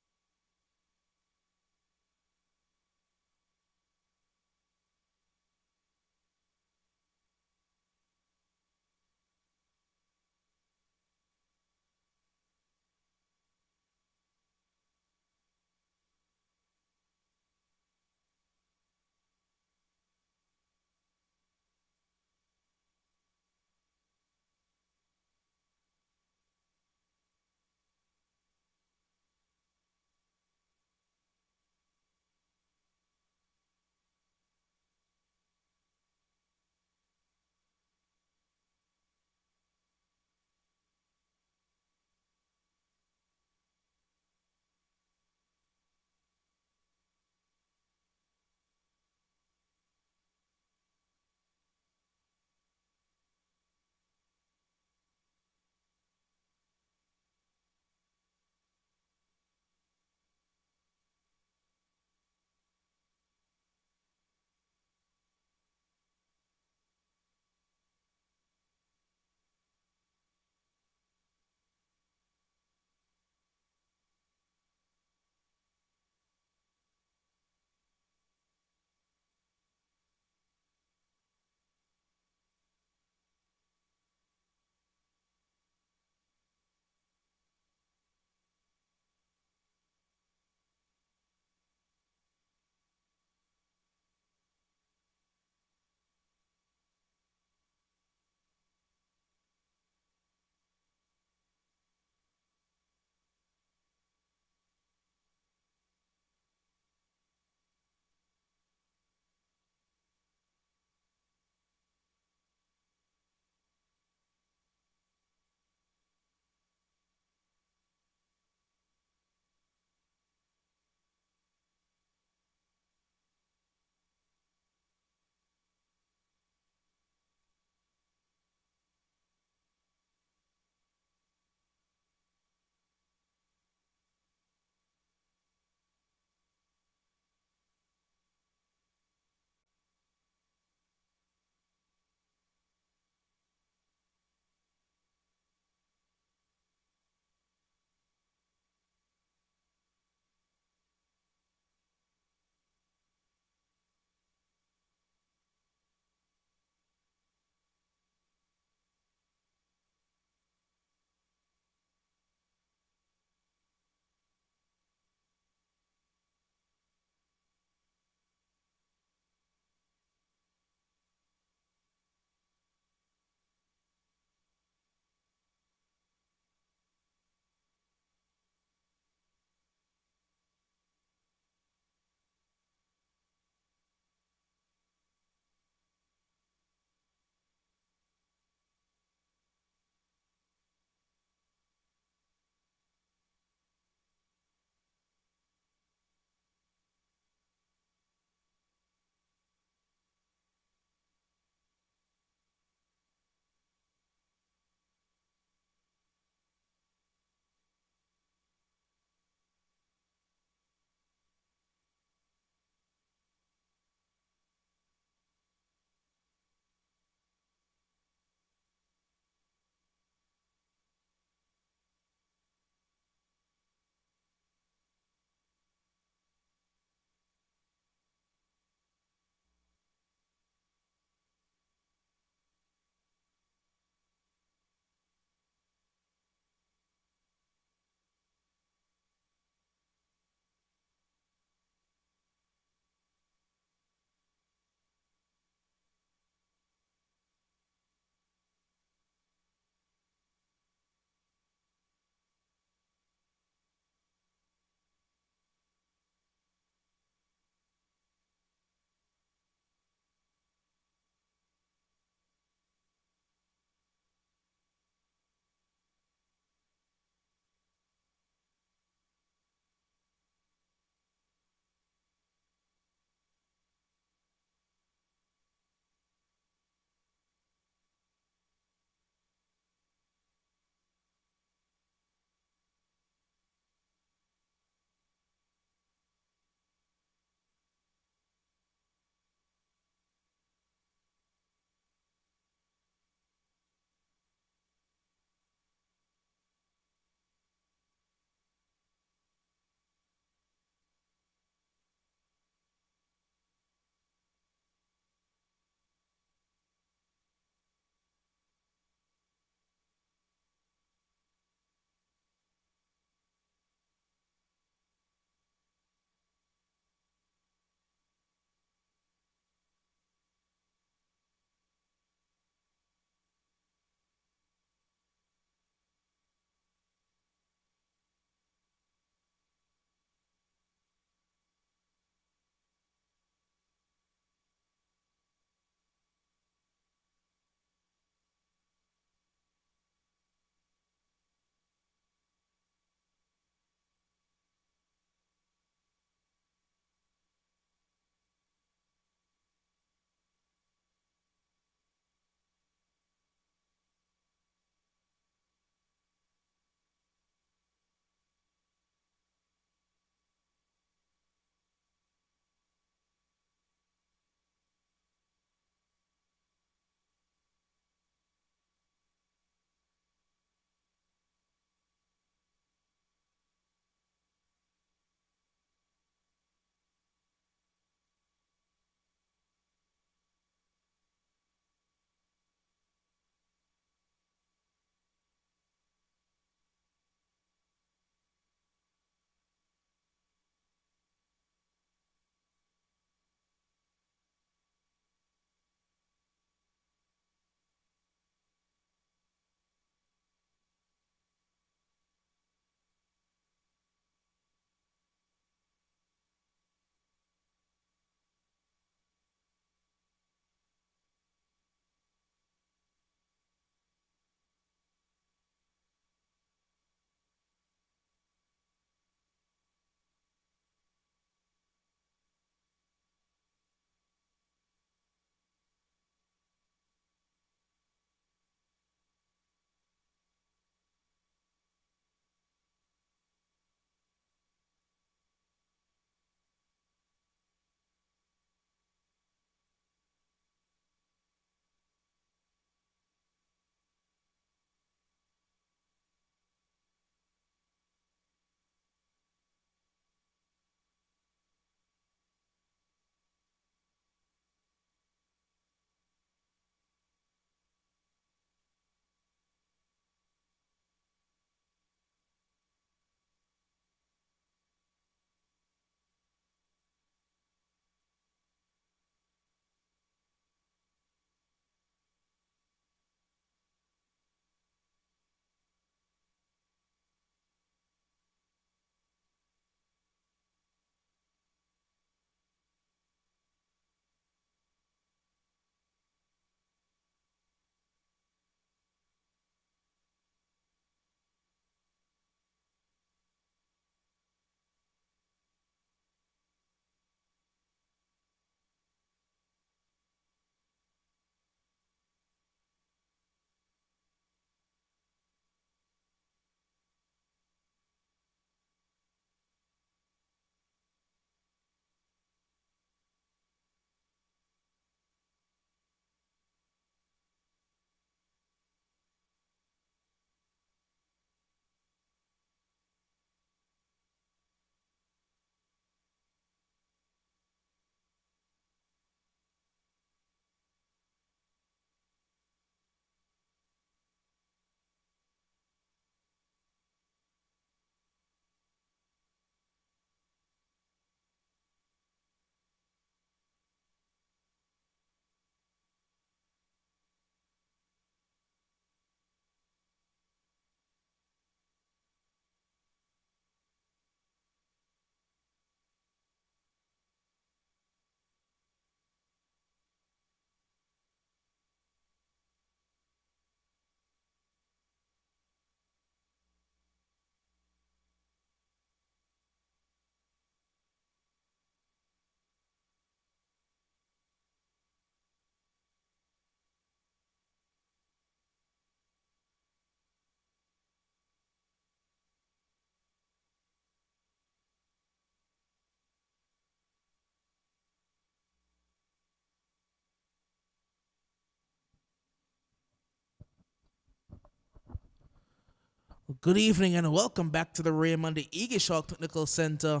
S2: Good evening and welcome back to the Raymond the Eagle Shark Technical Center,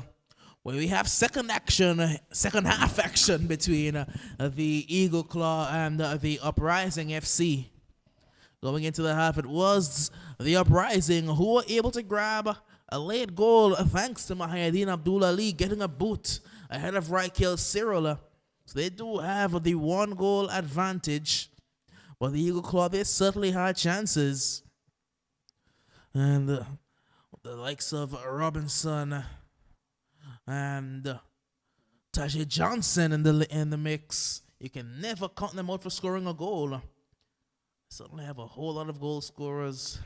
S2: where we have second half action between the Eagle Claw and the Uprising FC. Going into the half, it was the Uprising who were able to grab a late goal thanks to Mahayadeen Abdullah Ali getting a boot ahead of Raikil Cyril. So they do have the 1-goal advantage, but the Eagle Claw, they certainly had chances. And the likes of Robinson and Tajay Johnson in the mix, you can never count them out for scoring a goal. Certainly have a whole lot of goal scorers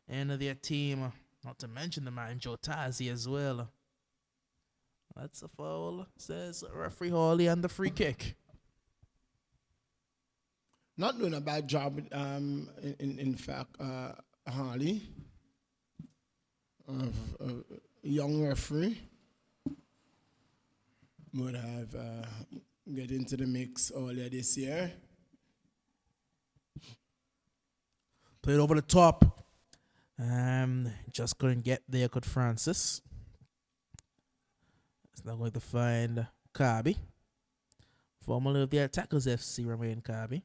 S2: in their team, not to mention the man Joe Tazi as well. That's a foul, says referee Hawley, and the free kick.
S1: Not doing a bad job, in fact, Harley, a young referee, would have get into the mix earlier this year.
S2: Played over the top. Just couldn't get there, could Francis. It's not going to find Kabi. Formerly of the Attackers FC, remain Kabi.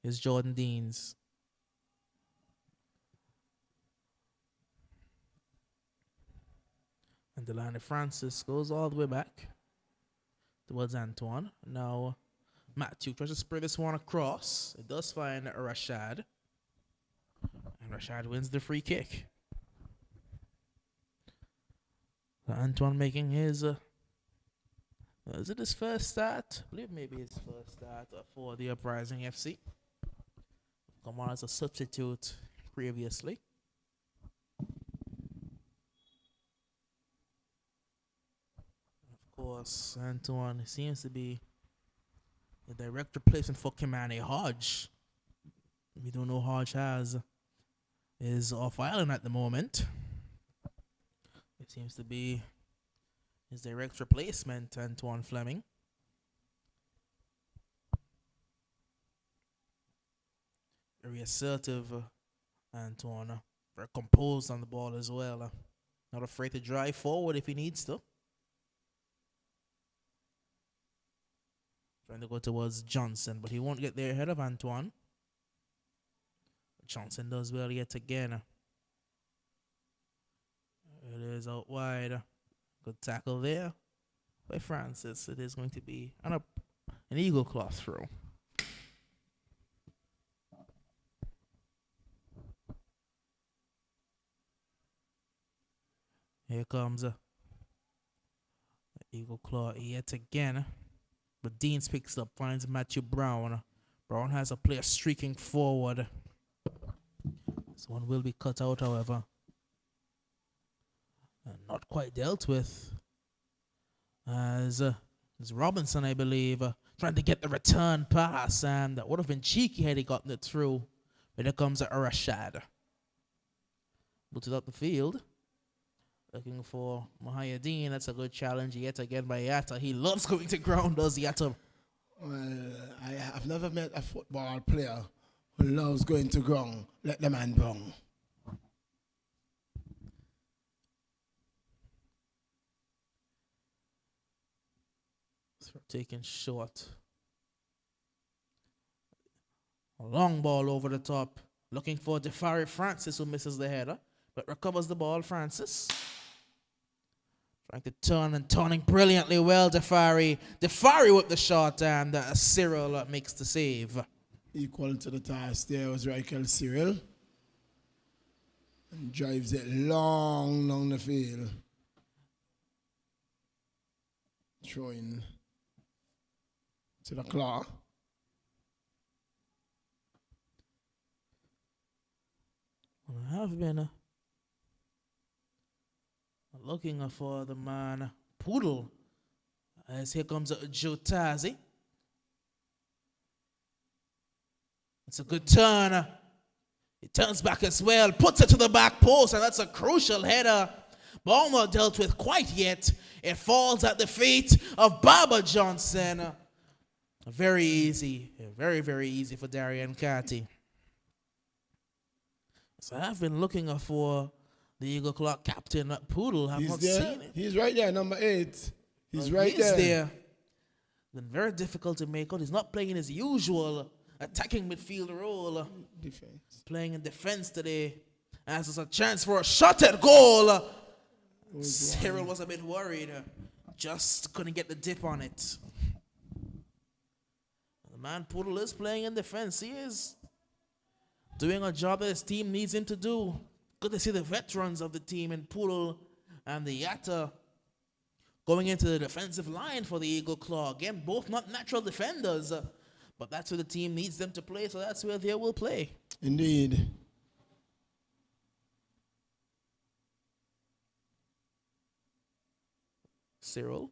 S2: Is Jordan Deans. And Delani Francis goes all the way back towards Antoine. Now Matthew tries to spray this one across. It does find Rashad. And Rashad wins the free kick. So Antoine making his is it his first start? I believe maybe his first start for the Uprising FC. Come on as a substitute previously. Of course, Antoine seems to be the direct replacement for Kimani Hodge. We don't know Hodge is off island at the moment. It seems to be his direct replacement, Antoine Fleming. Very assertive, Antoine. Very composed on the ball as well. Not afraid to drive forward if he needs to. Trying to go towards Johnson, but he won't get there ahead of Antoine. Johnson does well yet again. It is out wide. Good tackle there by Francis. It is going to be an Eagle Claw throw. Here comes the Eagle Claw yet again. But Deans picks up, finds Matthew Brown. Brown has a player streaking forward. This one will be cut out, however. Not quite dealt with. As Robinson, I believe, trying to get the return pass. And that would have been cheeky had he gotten it through. But here comes Rashad. Booted up the field. Looking for Mahayadeen. That's a good challenge yet again by Yatta. He loves going to ground, does Yatta?
S1: Well, I've never met a football player who loves going to ground. Let the man ground.
S2: So taking short. A long ball over the top. Looking for Defari Francis, who misses the header, but recovers the ball, Francis. Trying to turn and turning brilliantly well, Defari. Defari with the shot, and Cyril makes the save.
S1: Equal to the task there was Raikil Cyril. And drives it long down the field. Throwing to the claw.
S2: I have been looking for the man Poodle, as here comes Joe Tazi. It's a good turn. He turns back as well, puts it to the back post, and that's a crucial header. Ball not dealt with quite yet. It falls at the feet of Baba Johnson. Very easy. Very, very easy for Darian Carty. So I've been looking for the Eagle Clock captain, Poodle. I've not
S1: there.
S2: seen it.
S1: He's right there, number 8. He's right
S2: He's
S1: there.
S2: there. Been very difficult to make out. He's not playing his usual attacking midfield role.
S1: Defense.
S2: Playing in defense today. As there's a chance for a shot at goal. Cyril was a bit worried. Just couldn't get the dip on it. The man Poodle is playing in defense. He is doing a job that his team needs him to do. Good to see the veterans of the team in Poodle and the Yatta going into the defensive line for the Eagle Claw. Again, both not natural defenders, but that's where the team needs them to play, so that's where they will play.
S1: Indeed.
S2: Cyril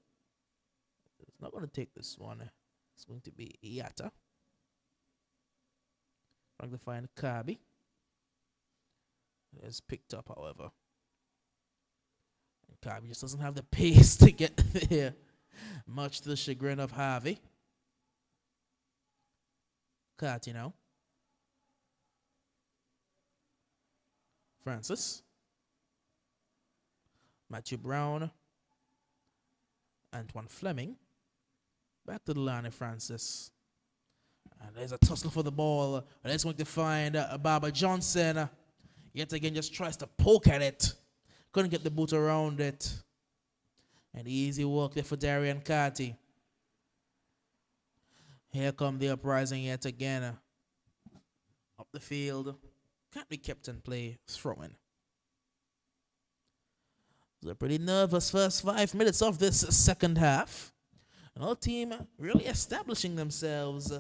S2: is not going to take this one. It's going to be Yatta. Trying to find Kabi. It's picked up, however. And Kabi just doesn't have the pace to get there, much to the chagrin of Harvey. Carty now. Francis. Matthew Brown. Antoine Fleming. Back to the line of Francis. And there's a tussle for the ball. And it's going to find Baba Johnson. Yet again, just tries to poke at it. Couldn't get the boot around it. And easy work there for Darian Carty. Here come the Uprising yet again. Up the field. Can't be kept in play. Throwing. It was a pretty nervous first 5 minutes of this second half. And our team really establishing themselves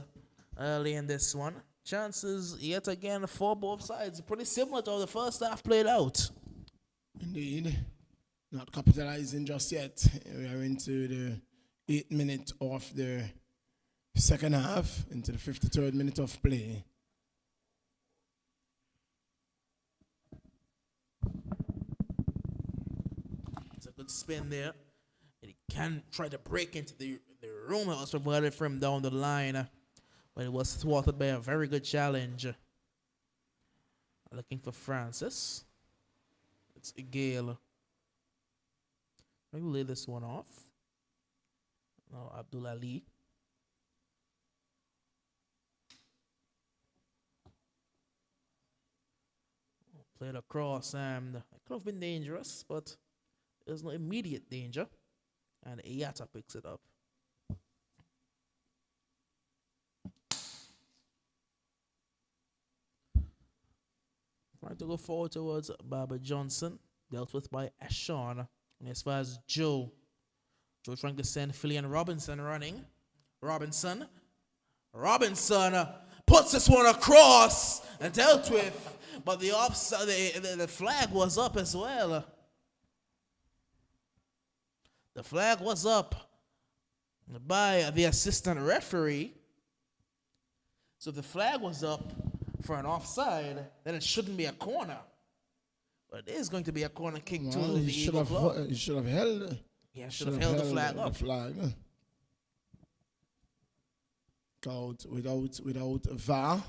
S2: early in this one. Chances yet again for both sides. Pretty similar to how the first half played out.
S1: Indeed. Not capitalizing just yet. We are into the 8th minute of the second half, into the 53rd minute of play.
S2: It's a good spin there. And he can try to break into the room that was provided for him down the line. But it was thwarted by a very good challenge. Looking for Francis. It's Gale. Maybe lay this one off. No, Abdul Ali. Played across, and it could have been dangerous, but there's no immediate danger. And Iyata picks it up. Trying to go forward towards Barbara Johnson, dealt with by Ashon. And as far as Joe trying to send Philly and Robinson running. Robinson puts this one across and dealt with, but the offside, the flag was up as well. The flag was up by the assistant referee. So if the flag was up for an offside, then it shouldn't be a corner. But it is going to be a corner kick to the Eagle Club.
S1: He should have held.
S2: Yeah, should have held the flag up.
S1: Without VAR,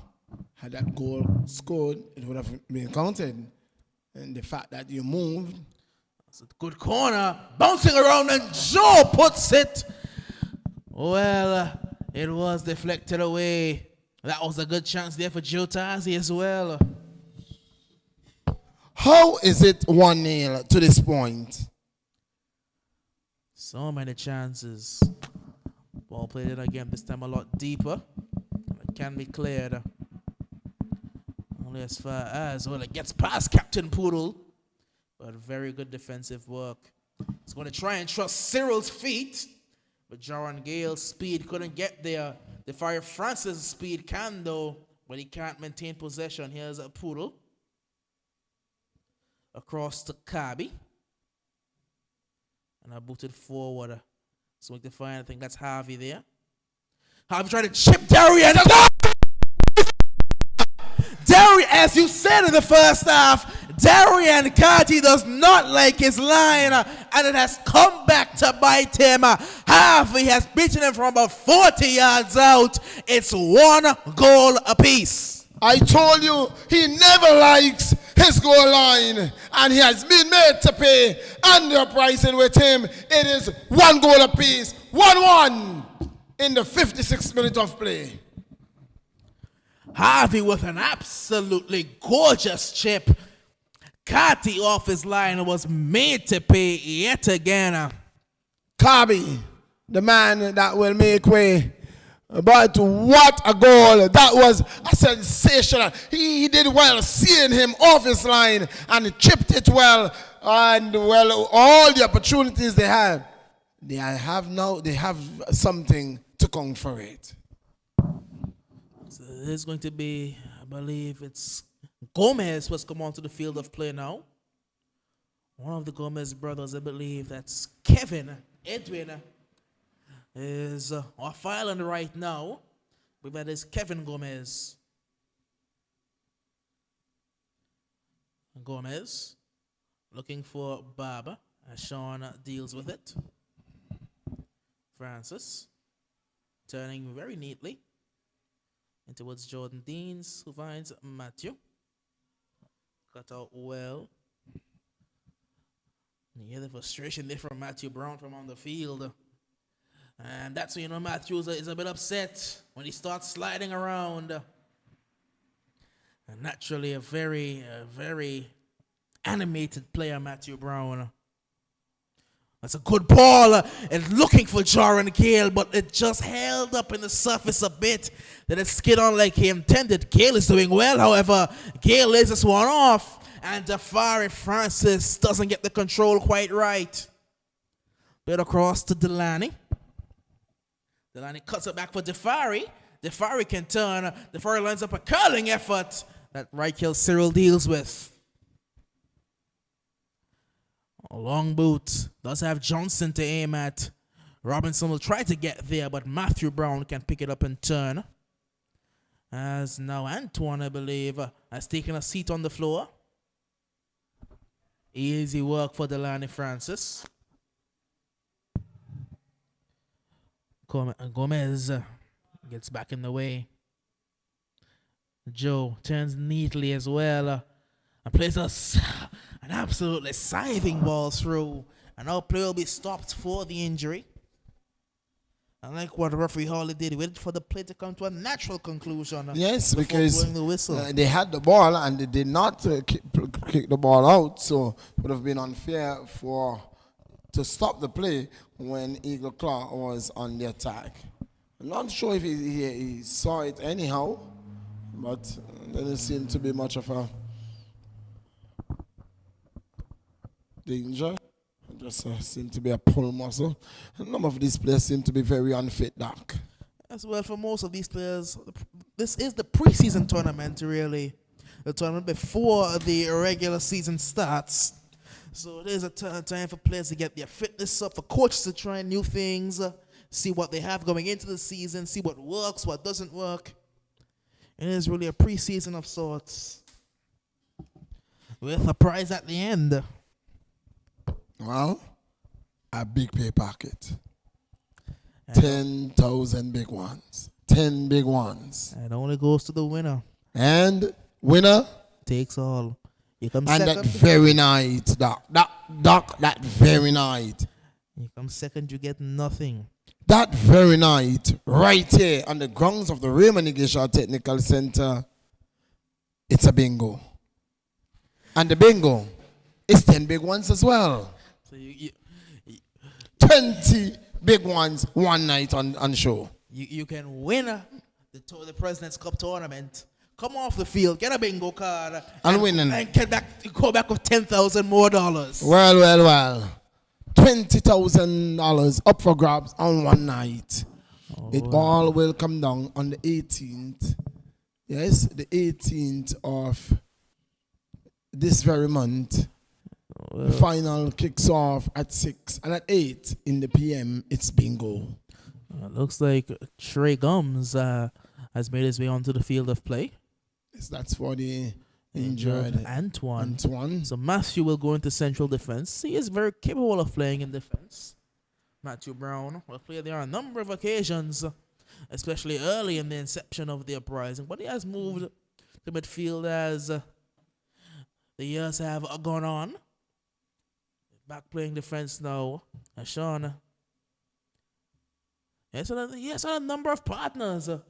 S1: had that goal scored, it would have been counted. And the fact that you moved.
S2: It's a good corner, bouncing around, and Joe puts it. Well, it was deflected away. That was a good chance there for Joe Tazi as well.
S1: How is it 1-0 to this point?
S2: So many chances. Ball played in again, this time a lot deeper. It can be cleared. Only as far as, well, it gets past Captain Poodle. But very good defensive work. He's going to try and trust Cyril's feet. But Jaron Gale's speed couldn't get there. The Fire Francis' speed can, though, but he can't maintain possession. Here's a Poodle. Across to Kabi. And I booted forward. So we can find, I think that's Harvey there. Harvey trying to chip Darian. Darian, as you said in the first half, Darian Carty does not like his line, and it has come back to bite him. Harvey has beaten him from about 40 yards out. It's 1 goal apiece.
S1: I told you, he never likes his goal line, and he has been made to pay. And the Uprising with him, it is 1 goal apiece, 1-1 in the 56th minute of play.
S2: Harvey with an absolutely gorgeous chip. Carty off his line was made to pay yet again.
S1: Carby, the man that will make way. But what a goal. That was a sensational. He did well seeing him off his line and chipped it well. And well, all the opportunities they have something to come for it.
S2: So there's going to be, I believe it's Gomez was come onto the field of play now. One of the Gomez brothers, I believe that's Kevin Edwin, is off island right now. But that is Kevin Gomez. Gomez looking for Barber as Sean deals with it. Francis turning very neatly in towards Jordan Deans, who finds Matthew. Cut out well. You hear the frustration there from Matthew Brown from on the field. And that's when you know Matthew is a bit upset when he starts sliding around. And naturally a very animated player, Matthew Brown. That's a good ball. It's looking for Joran Gale, but it just held up in the surface a bit. Then it skid on like he intended. Gale is doing well, however. Gale lays this one off, and Defari Francis doesn't get the control quite right. Bit across to Delaney. Delaney cuts it back for Defari. Defari can turn. Defari lines up a curling effort that right heel Cyril deals with. A long boot does have Johnson to aim at. Robinson will try to get there, but Matthew Brown can pick it up and turn. As now Antoine, I believe, has taken a seat on the floor. Easy work for Delaney Francis. Gomez gets back in the way. Joe turns neatly as well. And plays an absolutely scything ball through. And our play will be stopped for the injury. And like what referee Hawley did, he waited for the play to come to a natural conclusion.
S1: Yes, because
S2: blowing the whistle.
S1: They had the ball and they did not kick the ball out. So it would have been unfair to stop the play when Eagle Claw was on the attack. I'm not sure if he saw it anyhow, but there didn't seem to be much of a danger. It just seemed to be a pull muscle. And none of these players seem to be very unfit, Doc.
S2: As well, for most of these players, this is the preseason tournament, really. The tournament before the regular season starts. So it is a time for players to get their fitness up, for coaches to try new things, see what they have going into the season, see what works, what doesn't work. It is really a preseason of sorts, with a prize at the end.
S1: Well, a big pay packet. 10,000 big ones. 10 big ones.
S2: And only goes to the winner.
S1: And winner
S2: takes all. You come
S1: and
S2: second.
S1: that very night, Doc, that very night.
S2: You come second, you get nothing.
S1: That very night, right here on the grounds of the Raymond Igishaw Technical Center, it's a bingo. And the bingo is 10 big ones as well.
S2: So you
S1: 20 big ones one night on show.
S2: You can win the President's Cup tournament, come off the field, get a bingo card,
S1: and win,
S2: and go back with $10,000 more.
S1: Well. $20,000 up for grabs on one night. Oh, it all will come down on the 18th. Yes, the 18th of this very month. The final kicks off at 6 and at 8 in the PM. It's bingo.
S2: Looks like Trey Gums has made his way onto the field of play.
S1: Yes, that's for the injured Antoine.
S2: So Matthew will go into central defense. He is very capable of playing in defense. Matthew Brown will play there on a number of occasions, especially early in the inception of the Uprising. But he has moved to midfield as the years have gone on. Back playing defense now. Sean. Yes, a number of partners. And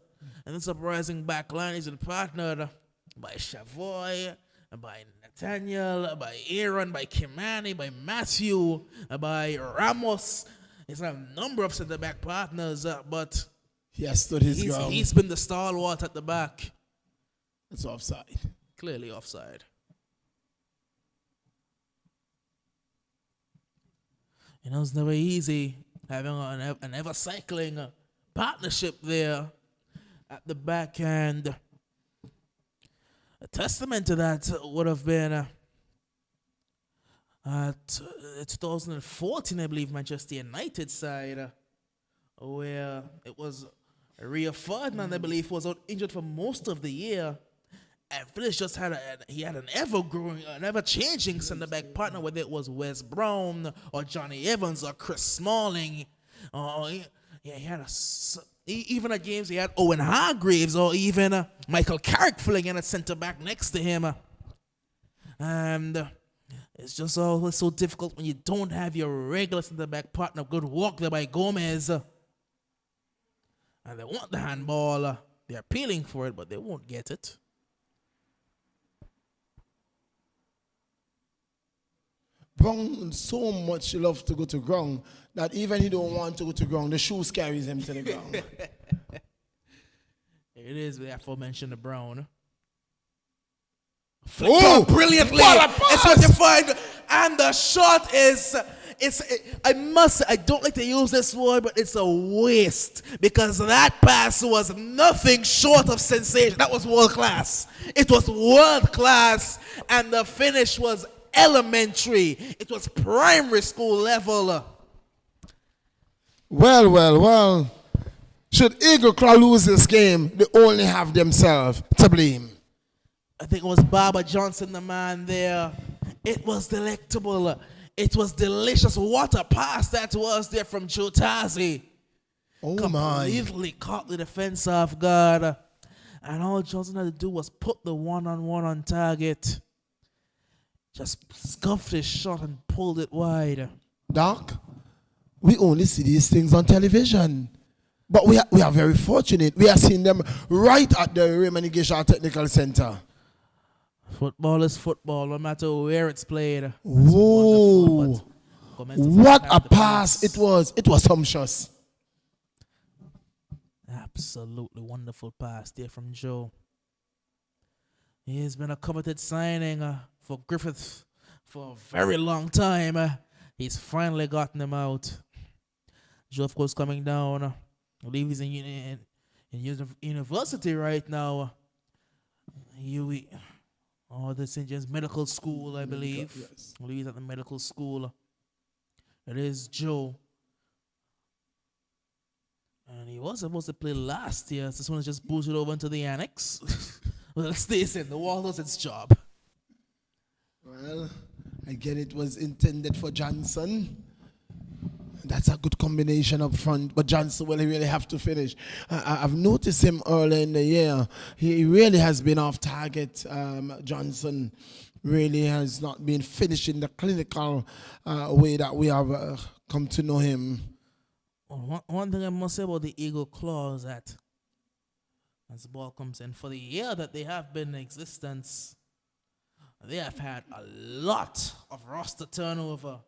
S2: this uprising back line is partnered by Chavoy, by Nathaniel, by Aaron, by Kimani, by Matthew, by Ramos. It's a number of center back partners, but
S1: He has stood his ground.
S2: he's been the stalwart at the back.
S1: It's offside.
S2: Clearly offside. You know, it's never easy having an ever-cycling partnership there at the back end. A testament to that would have been at 2014, I believe, Manchester United side, where it was Rio Ferdinand, I believe, was out injured for most of the year. And Phillips just had an ever-growing, an ever-changing centre-back partner, whether it was Wes Brown or Johnny Evans or Chris Smalling. Even at games he had Owen Hargreaves or even Michael Carrick filling in at centre-back next to him. And it's just always so difficult when you don't have your regular centre-back partner. Good walk there by Gomez. And they want the handball. They're appealing for it, but they won't get it.
S1: Brown so much love to go to ground that even he don't want to go to ground, the shoes carries him to the ground.
S2: It is the aforementioned Brown.
S1: Oh,
S2: brilliantly!
S1: what a pass!
S2: It's what you find, and the shot is. I don't like to use this word, but it's a waste because that pass was nothing short of sensation. That was world class. It was world class, and the finish was elementary. It was primary school level.
S1: Well. Should Eagle Claw lose this game, they only have themselves to blame.
S2: I think it was Baba Johnson, the man there. It was delectable. It was delicious. What a pass that was there from Joe Tazi.
S1: Oh
S2: Completely caught the defense off guard. And all Johnson had to do was put the one-on-one on target. Just scuffed his shot and pulled it wide.
S1: Doc, we only see these things on television. But we are very fortunate. We are seeing them right at the Raymond Gisha Technical Center.
S2: Football is football, no matter where it's played.
S1: Whoa. What a pass it was. It was sumptuous.
S2: Absolutely wonderful pass there from Joe. He has been a coveted signing for Griffith for a very long time. He's finally gotten him out. Joe, of course, coming down. I believe he's in university right now. The St. James Medical School, I believe.
S1: Yes.
S2: I believe he's at the medical school. It is Joe. And he was supposed to play last year. So this one is just boosted over into the annex. Well, stays in. The wall does its job.
S1: Well, I get it was intended for Johnson. That's a good combination up front, but Johnson will really have to finish. I've noticed him early in the year. He really has been off target. Johnson really has not been finishing the clinical way that we have come to know him.
S2: One thing I must say about the Eagle Claw is that as the ball comes in, for the year that they have been in existence, they have had a lot of roster turnover.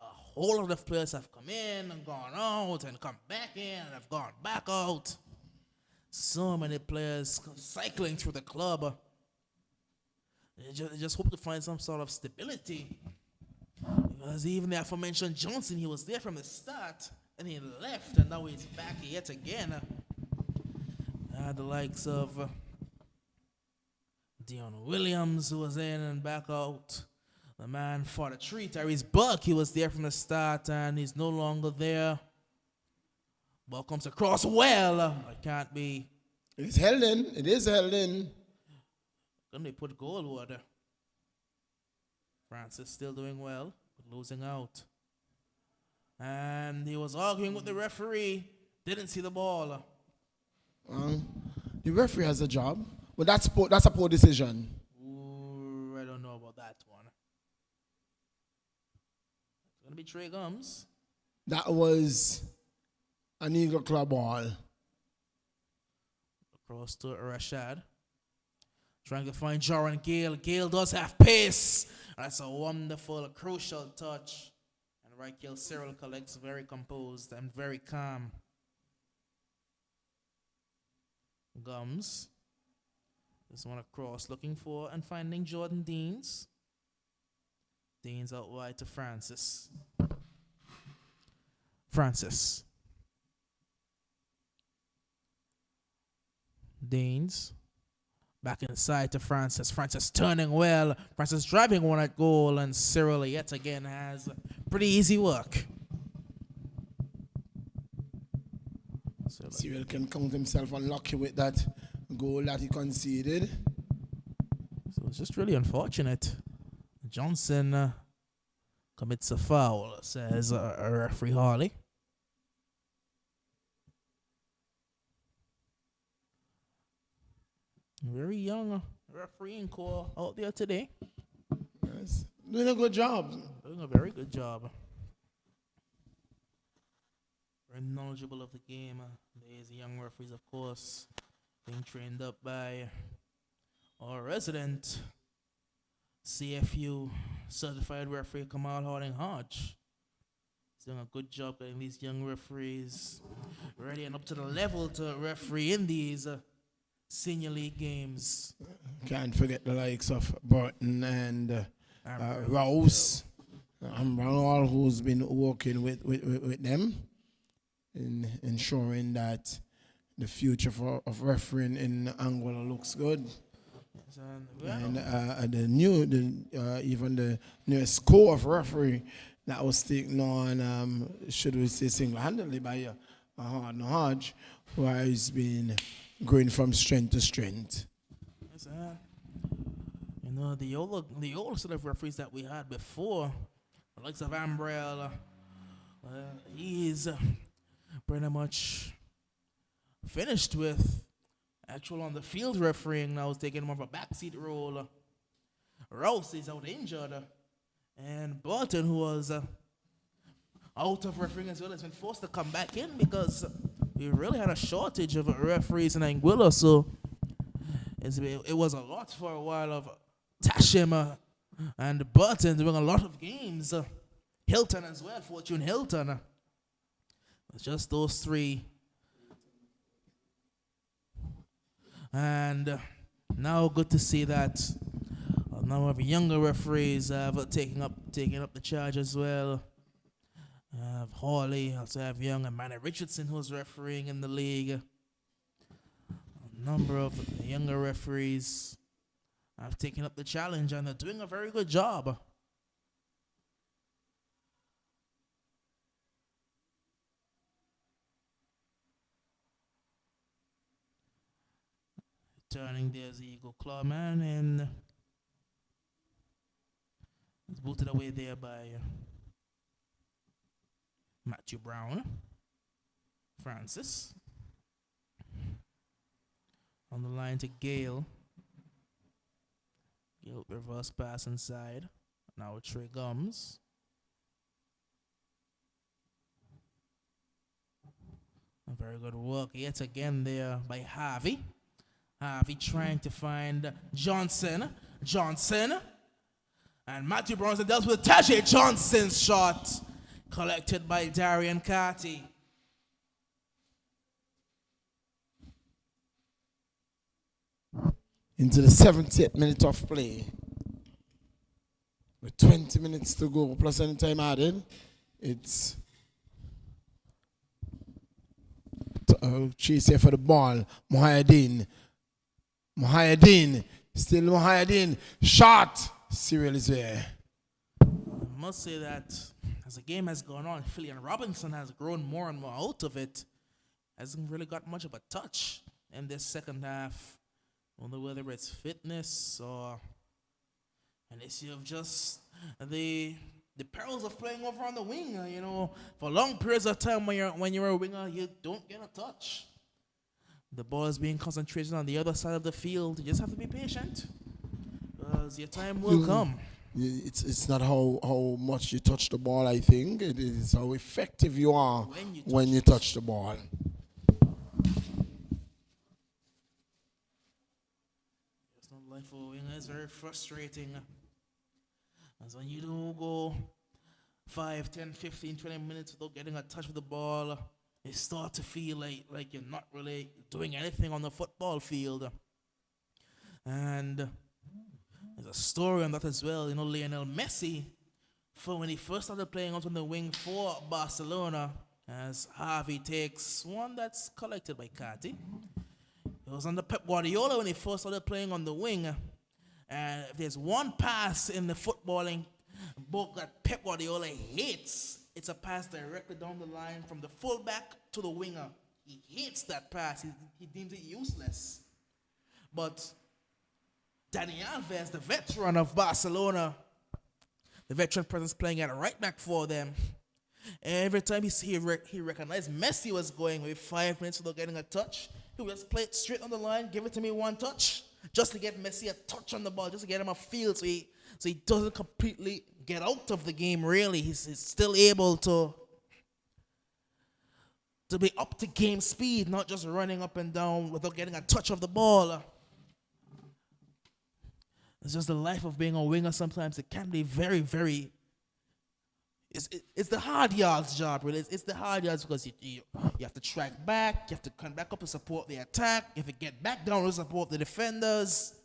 S2: A whole lot of players have come in and gone out and come back in and have gone back out. So many players cycling through the club. They just hope to find some sort of stability. Because even the aforementioned Johnson, he was there from the start and he left and now he's back yet again. The likes of Dion Williams, who was in and back out. The man for the treat, Tyrese Buck, he was there from the start and he's no longer there. Ball comes across well. It can't be.
S1: It's held in. It is held in.
S2: Then they put goalward. Francis still doing well, but losing out. And he was arguing with the referee. Didn't see the ball.
S1: The referee has a job. But that's a poor decision.
S2: Ooh, I don't know know about that one. It's going to be Trey Gums.
S1: That was an Eagle Club ball.
S2: Across to Rashad. Trying to find Joran Gale. Gale does have pace. That's a wonderful, crucial touch. And right heel Cyril collects very composed and very calm. Gums. This one across, looking for and finding Jordan Deans. Deans out wide to Francis. Francis. Deans. Back inside to Francis. Francis turning well. Francis driving one at goal. And Cyril yet again has pretty easy work.
S1: Cyril can count himself unlucky with that goal that he conceded.
S2: So it's just really unfortunate. Johnson commits a foul, says referee Harley. Very young refereeing corps out there today.
S1: Yes. Doing a good job.
S2: Doing a very good job. Very knowledgeable of the game. These young referees, of course, being trained up by our resident CFU certified referee Kamal Harding Hodge. He's doing a good job getting these young referees ready and up to the level to referee in these senior league games.
S1: Can't forget the likes of Burton and Rouse. All who's been working with them in ensuring that the future of refereeing in Angola looks good. Yes, and even the newest core of referee that was taken on, should we say, single-handedly by Hardin Hodge, who has been growing from strength to strength.
S2: Yes, you know, the old sort of referees that we had before, the likes of Ambrell, he's pretty much finished with actual on the field refereeing. Now he's taking more of a backseat role. Rouse is out injured, and Burton, who was out of refereeing as well, has been forced to come back in because we really had a shortage of referees in Anguilla, so it was a lot for a while of Tashim and Burton doing a lot of games. Hilton as well, Fortune Hilton. It's just those three. And now good to see that a number of younger referees have taken up the charge as well. Hawley, also have young Manny Richardson, who's refereeing in the league. A number of younger referees have taken up the challenge and they're doing a very good job. Turning there's the Eagle Claw man, and it's booted away there by Matthew Brown. Francis on the line to Gale. Gale reverse pass inside. Now Trey Gums. A very good work yet again there by Harvey. Harvey trying to find Johnson. And Matthew Brown deals with Tajay Johnson's shot. Collected by Darian Carty.
S1: Into the 70th minute of play. With 20 minutes to go, plus any time added, it's chase here for the ball. Mohayedin, still Mohayedin. Shot. Cyril is there.
S2: I must say that as the game has gone on, Phillian Robinson has grown more and more out of it. Hasn't really got much of a touch in this second half. I don't know whether it's fitness or an issue of just the perils of playing over on the wing. You know, for long periods of time when you're a winger, you don't get a touch. The ball is being concentrated on the other side of the field. You just have to be patient. Because your time will come.
S1: It's not how much you touch the ball, I think. It is how effective you are when you touch the ball.
S2: It's not life for a winger. It's very frustrating. As when you don't go 5, 10, 15, 20 minutes without getting a touch with the ball, you start to feel like you're not really doing anything on the football field. And there's a story on that as well. You know, Lionel Messi, for when he first started playing out on the wing for Barcelona, as Harvey takes one that's collected by Carty. It was under Pep Guardiola when he first started playing on the wing. And if there's one pass in the footballing book that Pep Guardiola hates, it's a pass directly down the line from the fullback to the winger. He hates that pass. He deems it useless. But Dani Alves, the veteran of Barcelona, the veteran presence playing at right back for them, every time he recognized Messi was going with 5 minutes without getting a touch, he would just play it straight on the line, give it to me one touch, just to get Messi a touch on the ball, just to get him a feel so he doesn't completely get out of the game, really. He's still able to be up to game speed, not just running up and down without getting a touch of the ball. It's just the life of being a winger. Sometimes it can be very, very... It's the hard yards job, really. It's the hard yards because you have to track back, you have to come back up to support the attack, you have to get back down to support the defenders.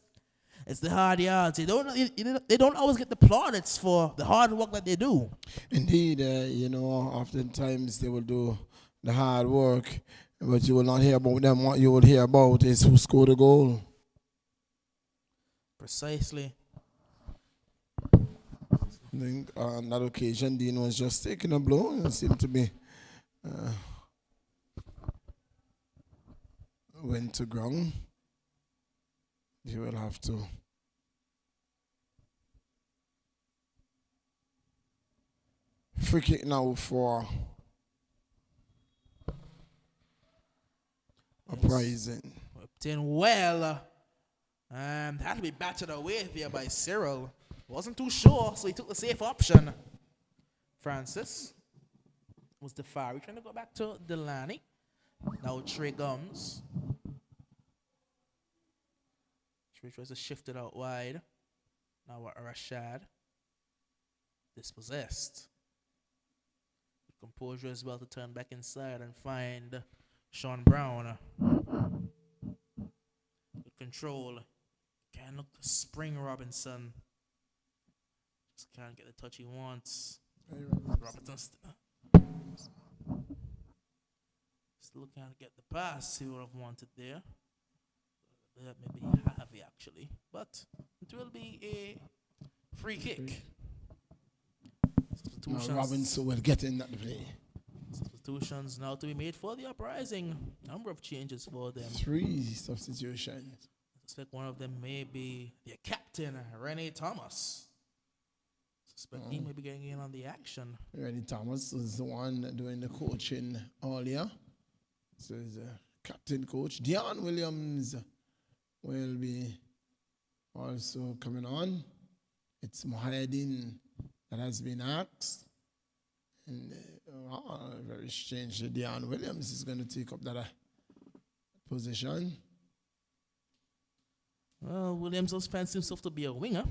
S2: It's the hard yards. They don't always get the plaudits for the hard work that they do.
S1: Indeed, oftentimes they will do the hard work, but you will not hear about them. What you will hear about is who scored the goal.
S2: Precisely.
S1: I think on that occasion, Dean was just taking a blow and seemed to be went to ground. You will have to free kick now for Uprising.
S2: Whipped in well. And had to be battered away there by Cyril. Wasn't too sure, so he took the safe option. Francis was Defari trying to go back to Delaney. Now Trey Gums. Trey tries to shift it out wide. Now Rashad. Dispossessed. With composure as well to turn back inside and find Sean Brown. With control. Can't look to Spring Robinson. Just can't get the touch he wants. Robertson still can't get the pass he would have wanted there. Maybe Harvey actually. But it will be a free kick.
S1: Now Robinson will get in that play.
S2: Substitutions now to be made for the Uprising. Number of changes for them.
S1: 3 substitutions.
S2: I suspect one of them may be their captain, Renee Thomas. Suspect he may be getting in on the action.
S1: Rennie Thomas is the one doing the coaching all year. So he's a captain coach. Dion Williams will be also coming on. It's Mohayedin that has been asked. And very strange that Dion Williams is going to take up that position.
S2: Well, Williams does fancy himself to be a winger.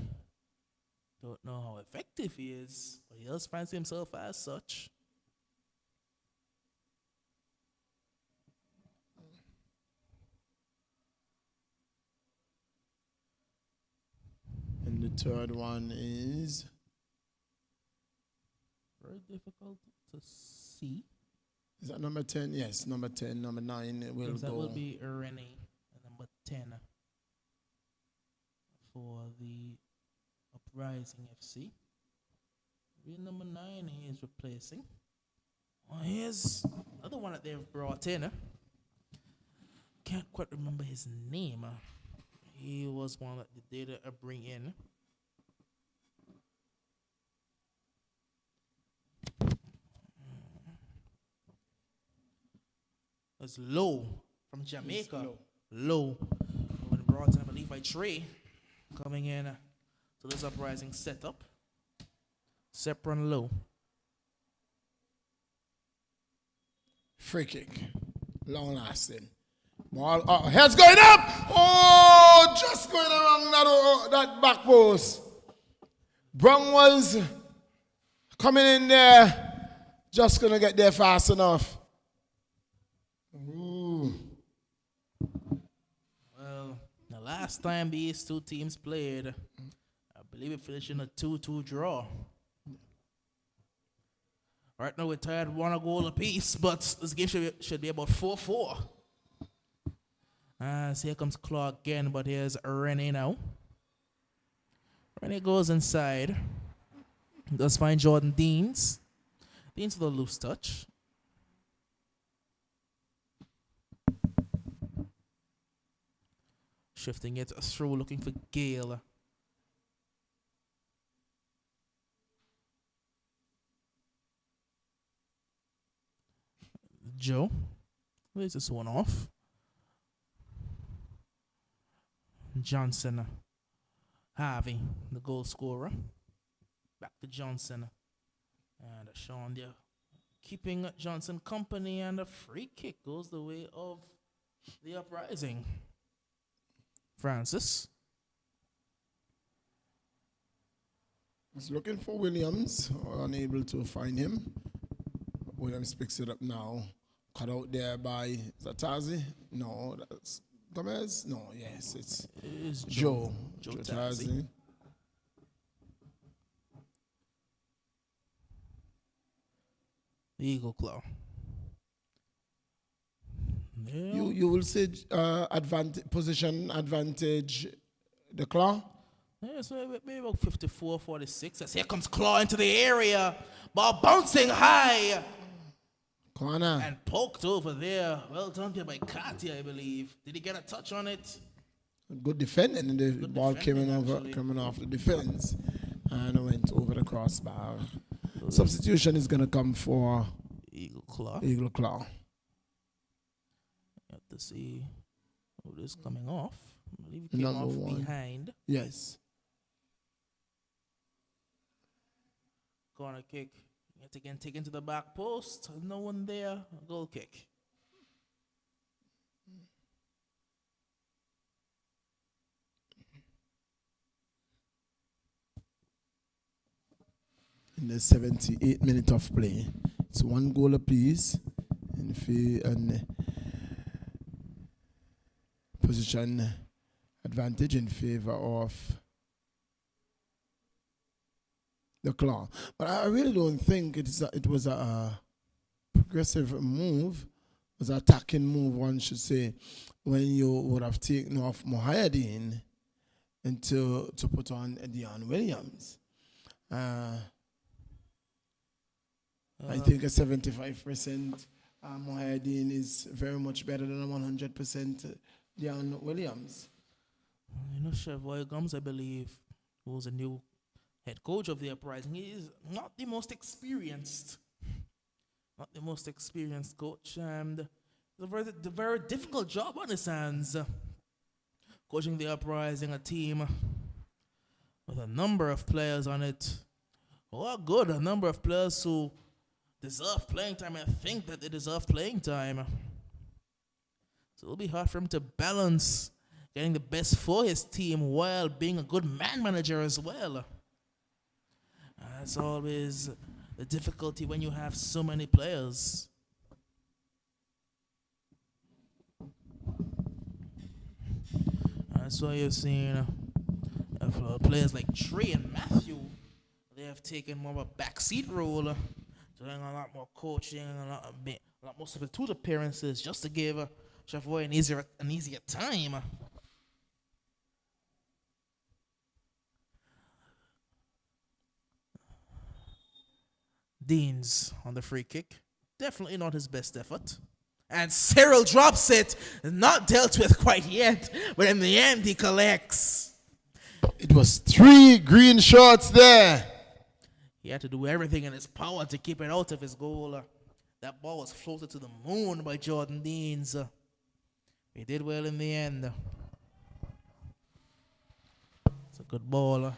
S2: Don't know how effective he is, but he does fancy himself as such.
S1: And the third one is...
S2: Very difficult to see.
S1: Is that number 10? Yes, number 10, number 9 will go.
S2: That will be Rennie, number 10 for the Uprising FC. Number 9 he is replacing. Well, here's another one that they've brought in. Can't quite remember his name. He was one that they did bring in. It's Low from Jamaica. Low. When brought in, I believe, by Trey coming in So this Uprising setup. Sepron low.
S1: Free kick. Long lasting. Ball, head's going up. Oh, just going around that back post. Brown was coming in there. Just going to get there fast enough. Ooh.
S2: Well, the last time these two teams played, I believe it finished in a 2-2 draw. Right now we're tied 1 goal apiece, but this game should be about 4-4. So here comes Claw again, but here's Rennie now. Rennie goes inside. Does find Jordan Deans. Deans with a loose touch. Shifting it through, looking for Gale. Joe. Where's this one off? Johnson. Harvey, the goal scorer. Back to Johnson. And Sean there keeping Johnson company, and a free kick goes the way of the Uprising. Francis.
S1: He's looking for Williams, unable to find him. Williams picks it up now. Cut out there by Tazi. No, that's Gomez. No, yes, it's Joe Tazi.
S2: The Eagle Claw. Yeah.
S1: You will say position advantage the Claw.
S2: Yeah, so maybe about 54-46. As here comes Claw into the area. Ball bouncing high.
S1: Corner.
S2: And poked over there. Well done there by Katia, I believe. Did he get a touch on it?
S1: Good defending, and the ball coming off the defense and went over the crossbar. Substitution is going to come for
S2: Eagle Claw. You have to see who is coming off. I believe he came
S1: Number
S2: off
S1: 1.
S2: behind.
S1: Yes.
S2: Corner kick. Yet again taken to the back post. No one there. Goal kick.
S1: In the 78th minute of play, it's 1 goal apiece, and position advantage in favor of the Claw. But I really don't think it was a progressive move. It was an attacking move, one should say, when you would have taken off Mohayedin and to put on Dion Williams. I think a 75% Mohayedin is very much better than a 100% Dion Williams.
S2: You know, Chavoy Gums, I believe, who was a new head coach of the Uprising. He is not the most experienced. Not the most experienced coach. And it's a very difficult job on his hands. Coaching the Uprising, a team with a number of players on it. Oh, good. A number of players who deserve playing time and think that they deserve playing time. So it'll be hard for him to balance getting the best for his team while being a good man manager as well. That's always the difficulty when you have so many players. That's why you're seeing players like Trey and Matthew. They have taken more of a backseat role, doing a lot more coaching, a lot more substitute appearances, just to give Chavoy an easier time. Deans on the free kick. Definitely not his best effort. And Cyril drops it. Not dealt with quite yet, but in the end he collects.
S1: It was 3 green shots there.
S2: He had to do everything in his power to keep it out of his goal. That ball was floated to the moon by Jordan Deans. He did well in the end. It's a good ball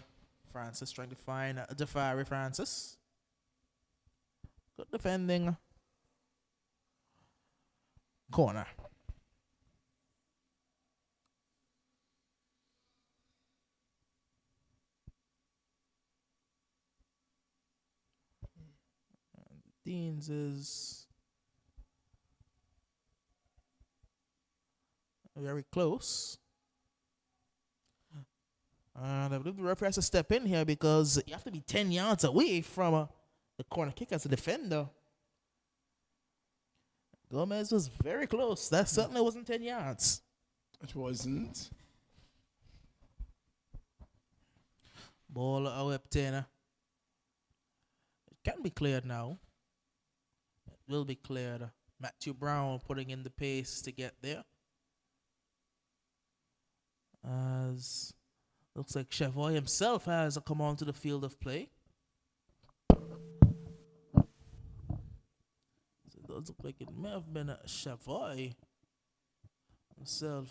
S2: Francis trying to find Jafari Francis. Good defending. Corner. Deans is very close. And I believe the referee has to step in here because you have to be 10 yards away from the corner kick as a defender. Gomez was very close. That certainly wasn't 10 yards.
S1: It wasn't.
S2: Ball whipped in. It can be cleared now. It will be cleared. Matthew Brown putting in the pace to get there. As looks like Chavoy himself has come onto the field of play. So it does look like it may have been Chavoy himself.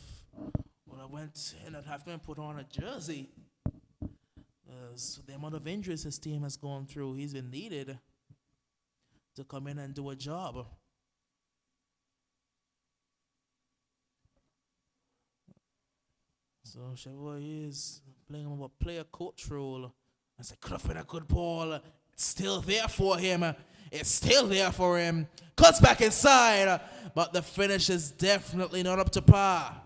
S2: When I went in, I'd have to put on a jersey. So the amount of injuries his team has gone through, he's been needed to come in and do a job. So Chavoy is playing a player-coach role. I said, could have been a good ball. It's still there for him. It's still there for him. Cuts back inside, but the finish is definitely not up to par.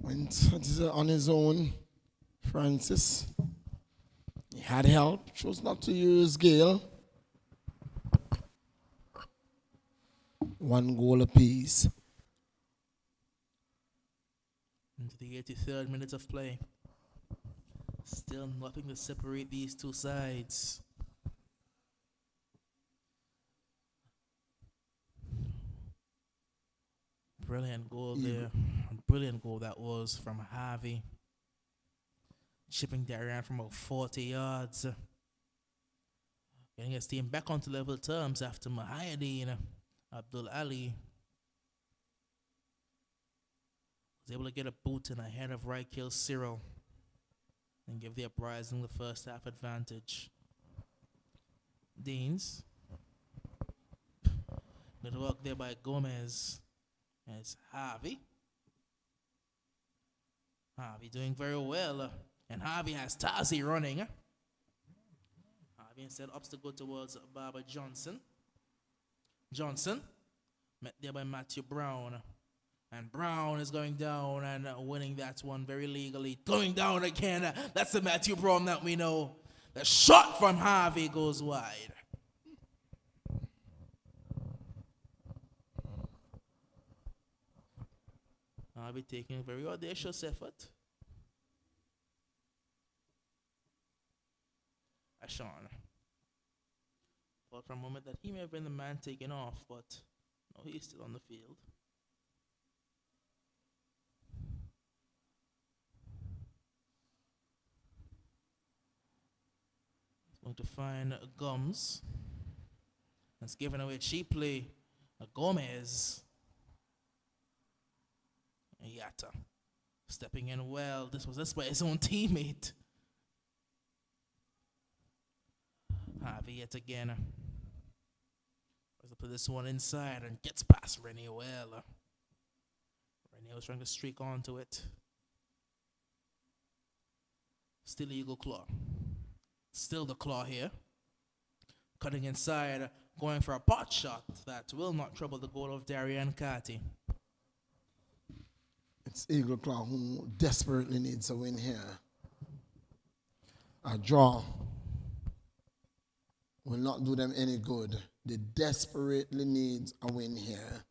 S1: Went on his own. Francis. He had help. Chose not to use Gale. 1 goal apiece.
S2: Into the 83rd minute of play. Still nothing to separate these two sides. Brilliant goal there. Brilliant goal that was from Harvey. Chipping Darian from about 40 yards. Getting his team back onto level terms after Mahayadeen Abdul Ali was able to get a boot in ahead of Raikil Cyril and give the Uprising the first half advantage. Deans. Good work there by Gomez. And it's Harvey. Harvey doing very well. And Harvey has Tazi running. Harvey instead opts to go towards Barbara Johnson. Johnson met there by Matthew Brown. And Brown is going down and winning that one very legally. Going down again. That's the Matthew Brown that we know. The shot from Harvey goes wide. Harvey taking a very audacious effort. Ashon. Thought for a moment that he may have been the man taken off, but no, he's still on the field. He's going to find Gums. That's given away cheaply. Gomez. Yatta. Stepping in well. This was by his own teammate. Harvey yet again. Tries to put this one inside and gets past Rennie well. Rennie was trying to streak onto it. Still Eagle Claw. Still the claw here. Cutting inside, going for a pot shot that will not trouble the goal of Darian Carty.
S1: It's Eagle Claw who desperately needs a win here. A draw will not do them any good. They desperately need a win here.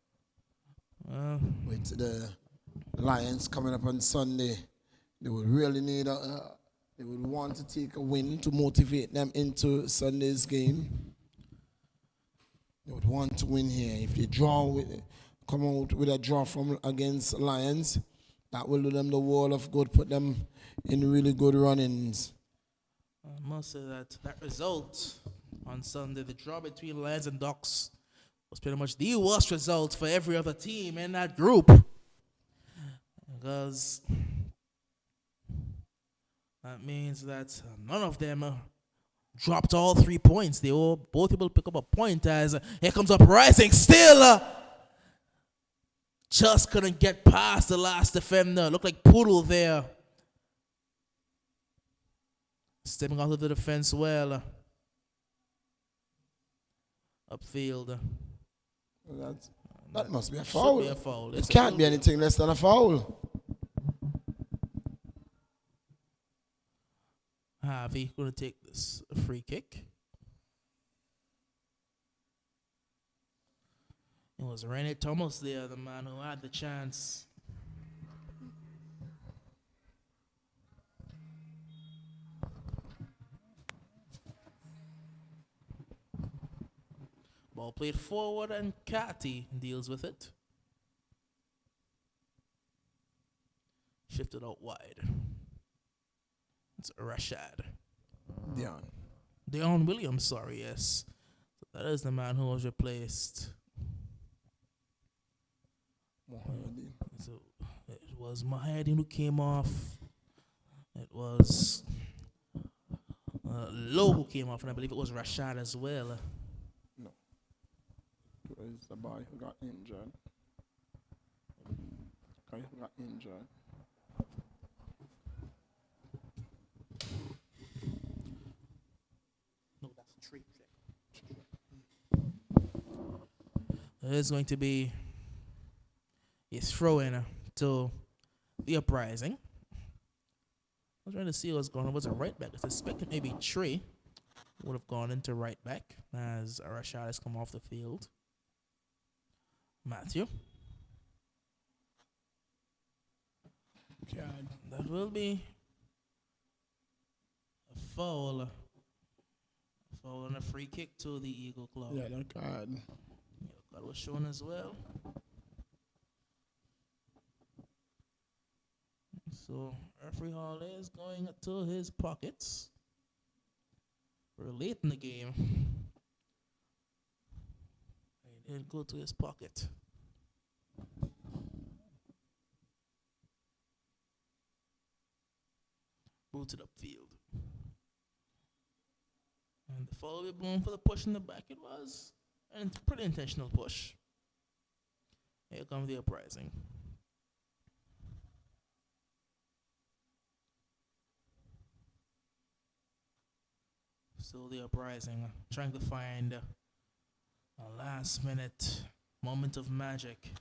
S1: With the Lions coming up on Sunday, they would really need they would want to take a win to motivate them into Sunday's game. They would want to win here. If they come out with a draw from against Lions, that will do them the world of good, put them in really good runnings.
S2: I must say that result on Sunday, the draw between Lions and Ducks, was pretty much the worst result for every other team in that group. Because That means that none of them dropped all 3 points. They were both able to pick up a point as here comes Uprising. Still, just couldn't get past the last defender. Looked like Poodle there. Stepping out of the defense well. Upfield.
S1: That must be a foul.
S2: Should be a foul.
S1: It can't be anything less than a foul.
S2: Harvey going to take this free kick. It was Rennie Thomas there, the man who had the chance. Ball played forward and Catty deals with it. Shifted out wide. It's Rashad. Deon Williams, sorry, yes. So that is the man who was replaced. So it was Mahadin who came off. It was Lowe who came off, and I believe it was Rashad as well.
S1: No. It was the boy who got injured.
S2: No, that's a tree. There's going to be a throw in to the Uprising. I was trying to see what's going on. Was it right back? I was expecting maybe Trey would have gone into right back as Rashad has come off the field. Matthew.
S1: God.
S2: That will be a foul. A foul and a free kick to the Eagle Club.
S1: Yeah, that card.
S2: That was shown as well. So referee Hall is going to his pockets. We're late in the game. He did go to his pocket. Booted upfield. And the foul will be blown for the push in the back. It was a pretty intentional push. Here comes the Uprising. So the Uprising trying to find a last minute moment of magic.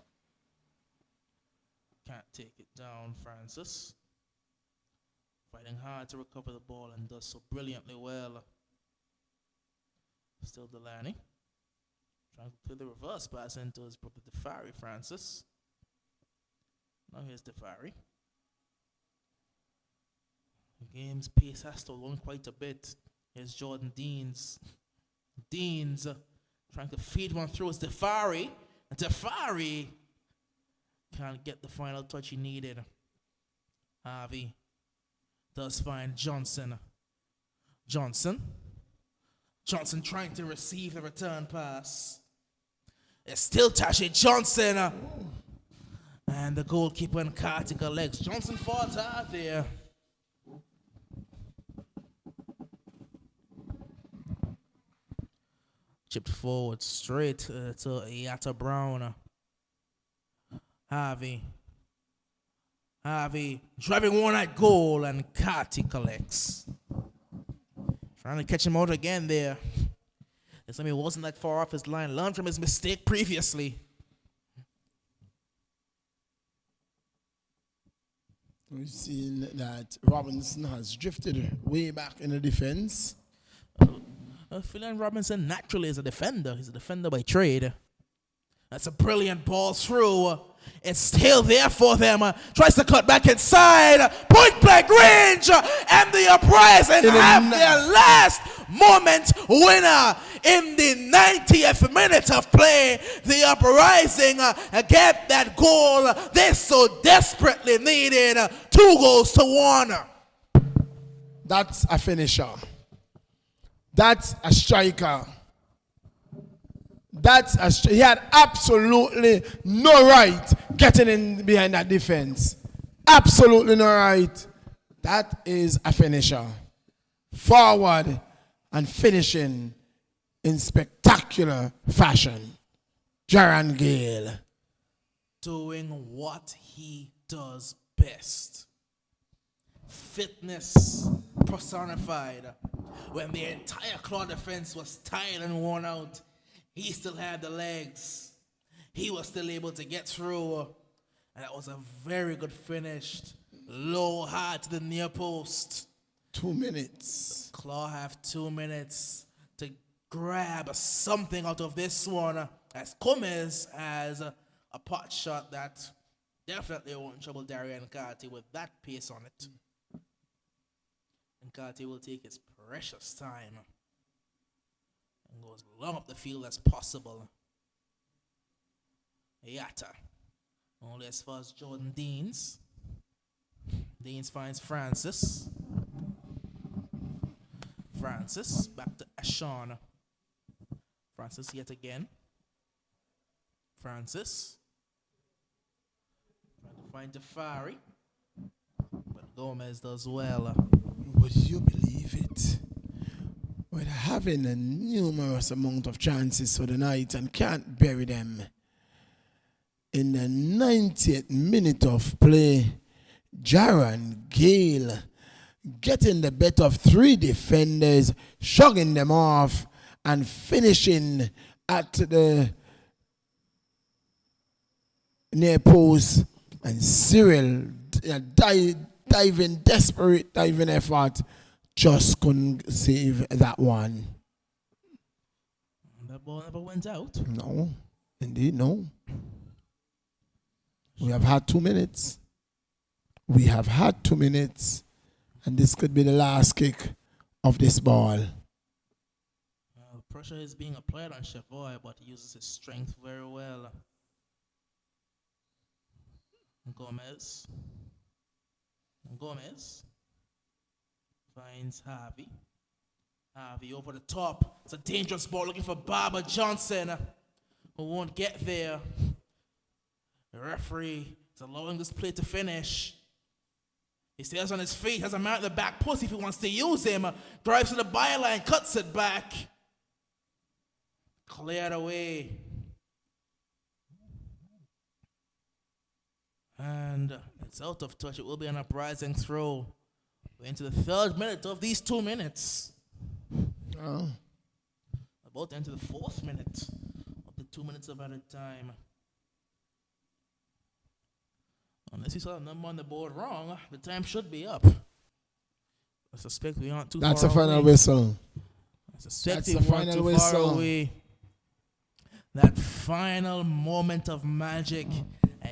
S2: Can't take it down, Francis. Fighting hard to recover the ball and does so brilliantly well. Still Delaney. Trying to play the reverse pass into his brother Defari, Francis. Now here's Defari. The game's pace has slowed on quite a bit. Here's Jordan Deans. Deans trying to feed one through. It's Defari. And Defari can't get the final touch he needed. Harvey does find Johnson. Johnson trying to receive the return pass. It's still Tashi Johnson. And the goalkeeper and Kartika legs. Johnson fought hard there. Chipped forward straight to Yatta Brown. Harvey driving one at goal and Kati collects. Trying to catch him out again there. I mean, wasn't that far off his line. Learned from his mistake previously.
S1: We've seen that Robinson has drifted way back in the defense.
S2: Philan Robinson naturally is a defender. He's a defender by trade. That's a brilliant ball through. It's still there for them. Tries to cut back inside. Point blank range. And the Uprising have their last moment winner in the 90th minute of play. The Uprising get that goal they so desperately needed. 2-1.
S1: That's a finisher. That's a striker. He had absolutely no right getting in behind that defense. Absolutely no right. That is a finisher. Forward and finishing in spectacular fashion. Jaron Gale.
S2: Doing what he does best. Fitness personified. When the entire claw defense was tired and worn out, he still had the legs. He was still able to get through. And that was a very good finish. Low, hard to the near post.
S1: 2 minutes.
S2: Claw have 2 minutes to grab something out of this one, as Gomez has a pot shot that definitely won't trouble Darian Carty with that pace on it. And Carty will take his precious time and go as long up the field as possible. Yatta. Only as far as Jordan Deans. Deans finds Francis. Francis back to Ashawn. Francis yet again. Francis trying to find Tafari, but Gomez does well.
S1: Would you believe it? We're having a numerous amount of chances for the night and can't bury them. In the 90th minute of play, Jaron Gale getting the better of 3 defenders, shrugging them off, and finishing at the near post. And Cyril, desperate diving effort, just couldn't save that one.
S2: That ball never went out.
S1: No, indeed, no. We have had 2 minutes. We have had 2 minutes. And this could be the last kick of this ball.
S2: Pressure is being applied on Chavoy, but he uses his strength very well. Gomez finds Harvey. Harvey over the top. It's a dangerous ball looking for Barbara Johnson, who won't get there. The referee is allowing this play to finish. He stays on his feet, has a man at the back post if he wants to use him. Drives to the byline, cuts it back. Cleared away. And it's out of touch. It will be an uprising throw. We're into the 3rd minute of these 2 minutes.
S1: Oh.
S2: About to enter the 4th minute of the 2 minutes of added time. Unless you saw the number on the board wrong, the time should be up. I suspect we aren't too
S1: That's
S2: far away.
S1: That's a final whistle.
S2: I suspect
S1: That's
S2: we
S1: the
S2: aren't
S1: final
S2: too
S1: whistle.
S2: far away. That final moment of magic.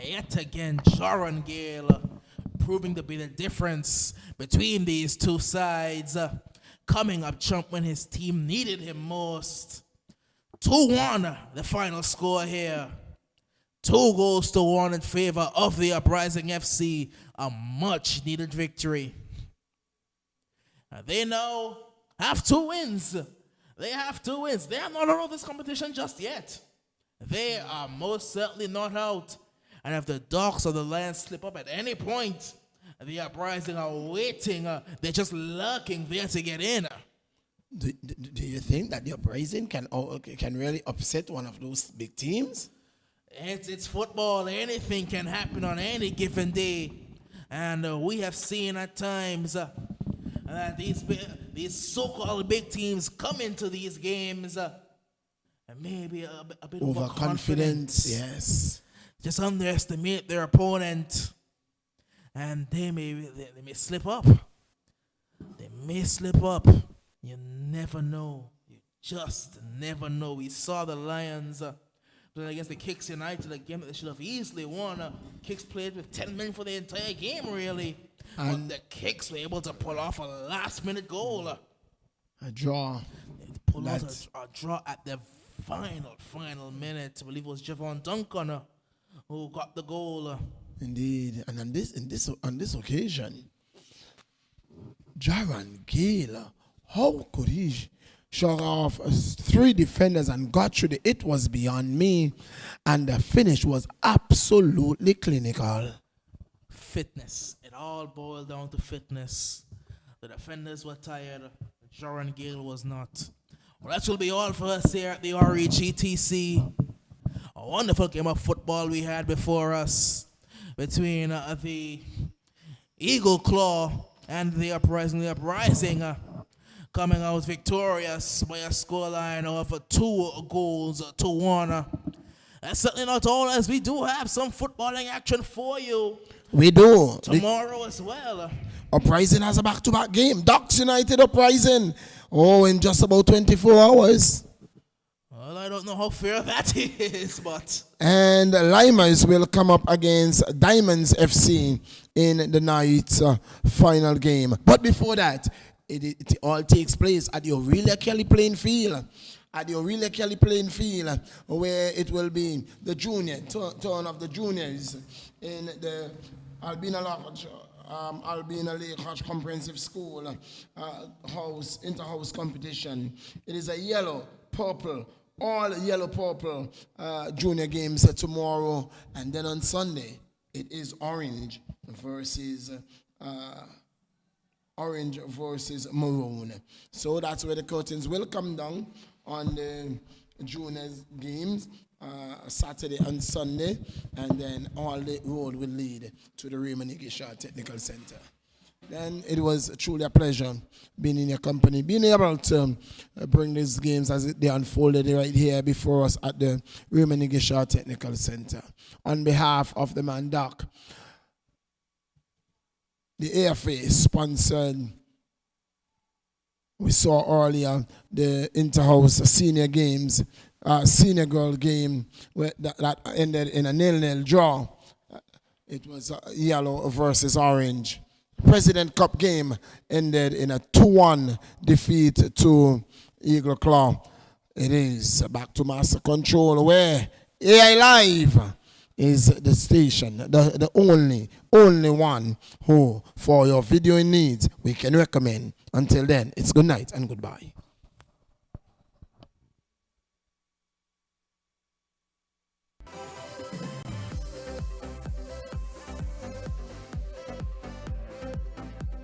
S2: Yet again, Jaron Gale proving to be the difference between these two sides. Coming up trump when his team needed him most. 2-1, the final score here. 2-1 in favor of the Uprising FC. A much-needed victory. They now have 2 wins. They have 2 wins. They are not out of this competition just yet. They are most certainly not out. And if the Dogs or the Lions slip up at any point, the Uprising are waiting. They're just lurking there to get in.
S1: Do you think that the Uprising can really upset one of those big teams?
S2: It's football. Anything can happen on any given day. And we have seen at times that these so-called big teams come into these games and maybe a bit
S1: overconfidence. Yes.
S2: Just underestimate their opponent, and they may slip up. They may slip up. You never know. You just never know. We saw the Lions playing against the Kicks United, a game that they should have easily won. Kicks played with 10 men for the entire game, really. But the Kicks were able to pull off a last-minute goal.
S1: A draw.
S2: They pulled out a draw at the final minute. I believe it was Javon Duncan who got the goal.
S1: Indeed. And on this occasion, Jaron Gale, how could he shove off 3 defenders and got through it was beyond me. And the finish was absolutely clinical.
S2: Fitness. It all boiled down to fitness. The defenders were tired. Joran Gale was not. Well, that will be all for us here at the REGTC. A wonderful game of football we had before us between the Eagle Claw and the Uprising. The Uprising coming out victorious by a scoreline of 2-1. That's certainly not all, as we do have some footballing action for you.
S1: We do.
S2: Tomorrow as well.
S1: Uprising has a back-to-back game. Ducks United Uprising. Oh, in just about 24 hours.
S2: Well, I don't know how fair that is, but...
S1: And Limers will come up against Diamonds FC in the night's final game. But before that, it all takes place at the Aurelia Kelly playing field. At the Aurelia Kelly playing field, where it will be the junior, turn of the juniors in the Albina Lake Hodge Comprehensive School inter-house competition. It is a yellow, purple, all yellow, purple junior games tomorrow. And then on Sunday, it is orange versus maroon. So that's where the curtains will come down on the juniors games, Saturday and Sunday, and then all the road will lead to the Raymond Igisha Technical Center. Then it was truly a pleasure being in your company, being able to bring these games as they unfolded right here before us at the Raymond Igisha Technical Center. On behalf of the man Doc, the AFA sponsored, we saw earlier, the inter-house senior games, senior girl game that ended in a 0-0 draw. It was yellow versus orange. President Cup game ended in a 2-1 defeat to Eagle Claw. It is back to Master Control, where AI Live is the station, the only one who, for your videoing needs, we can recommend. Until then, it's good night and goodbye.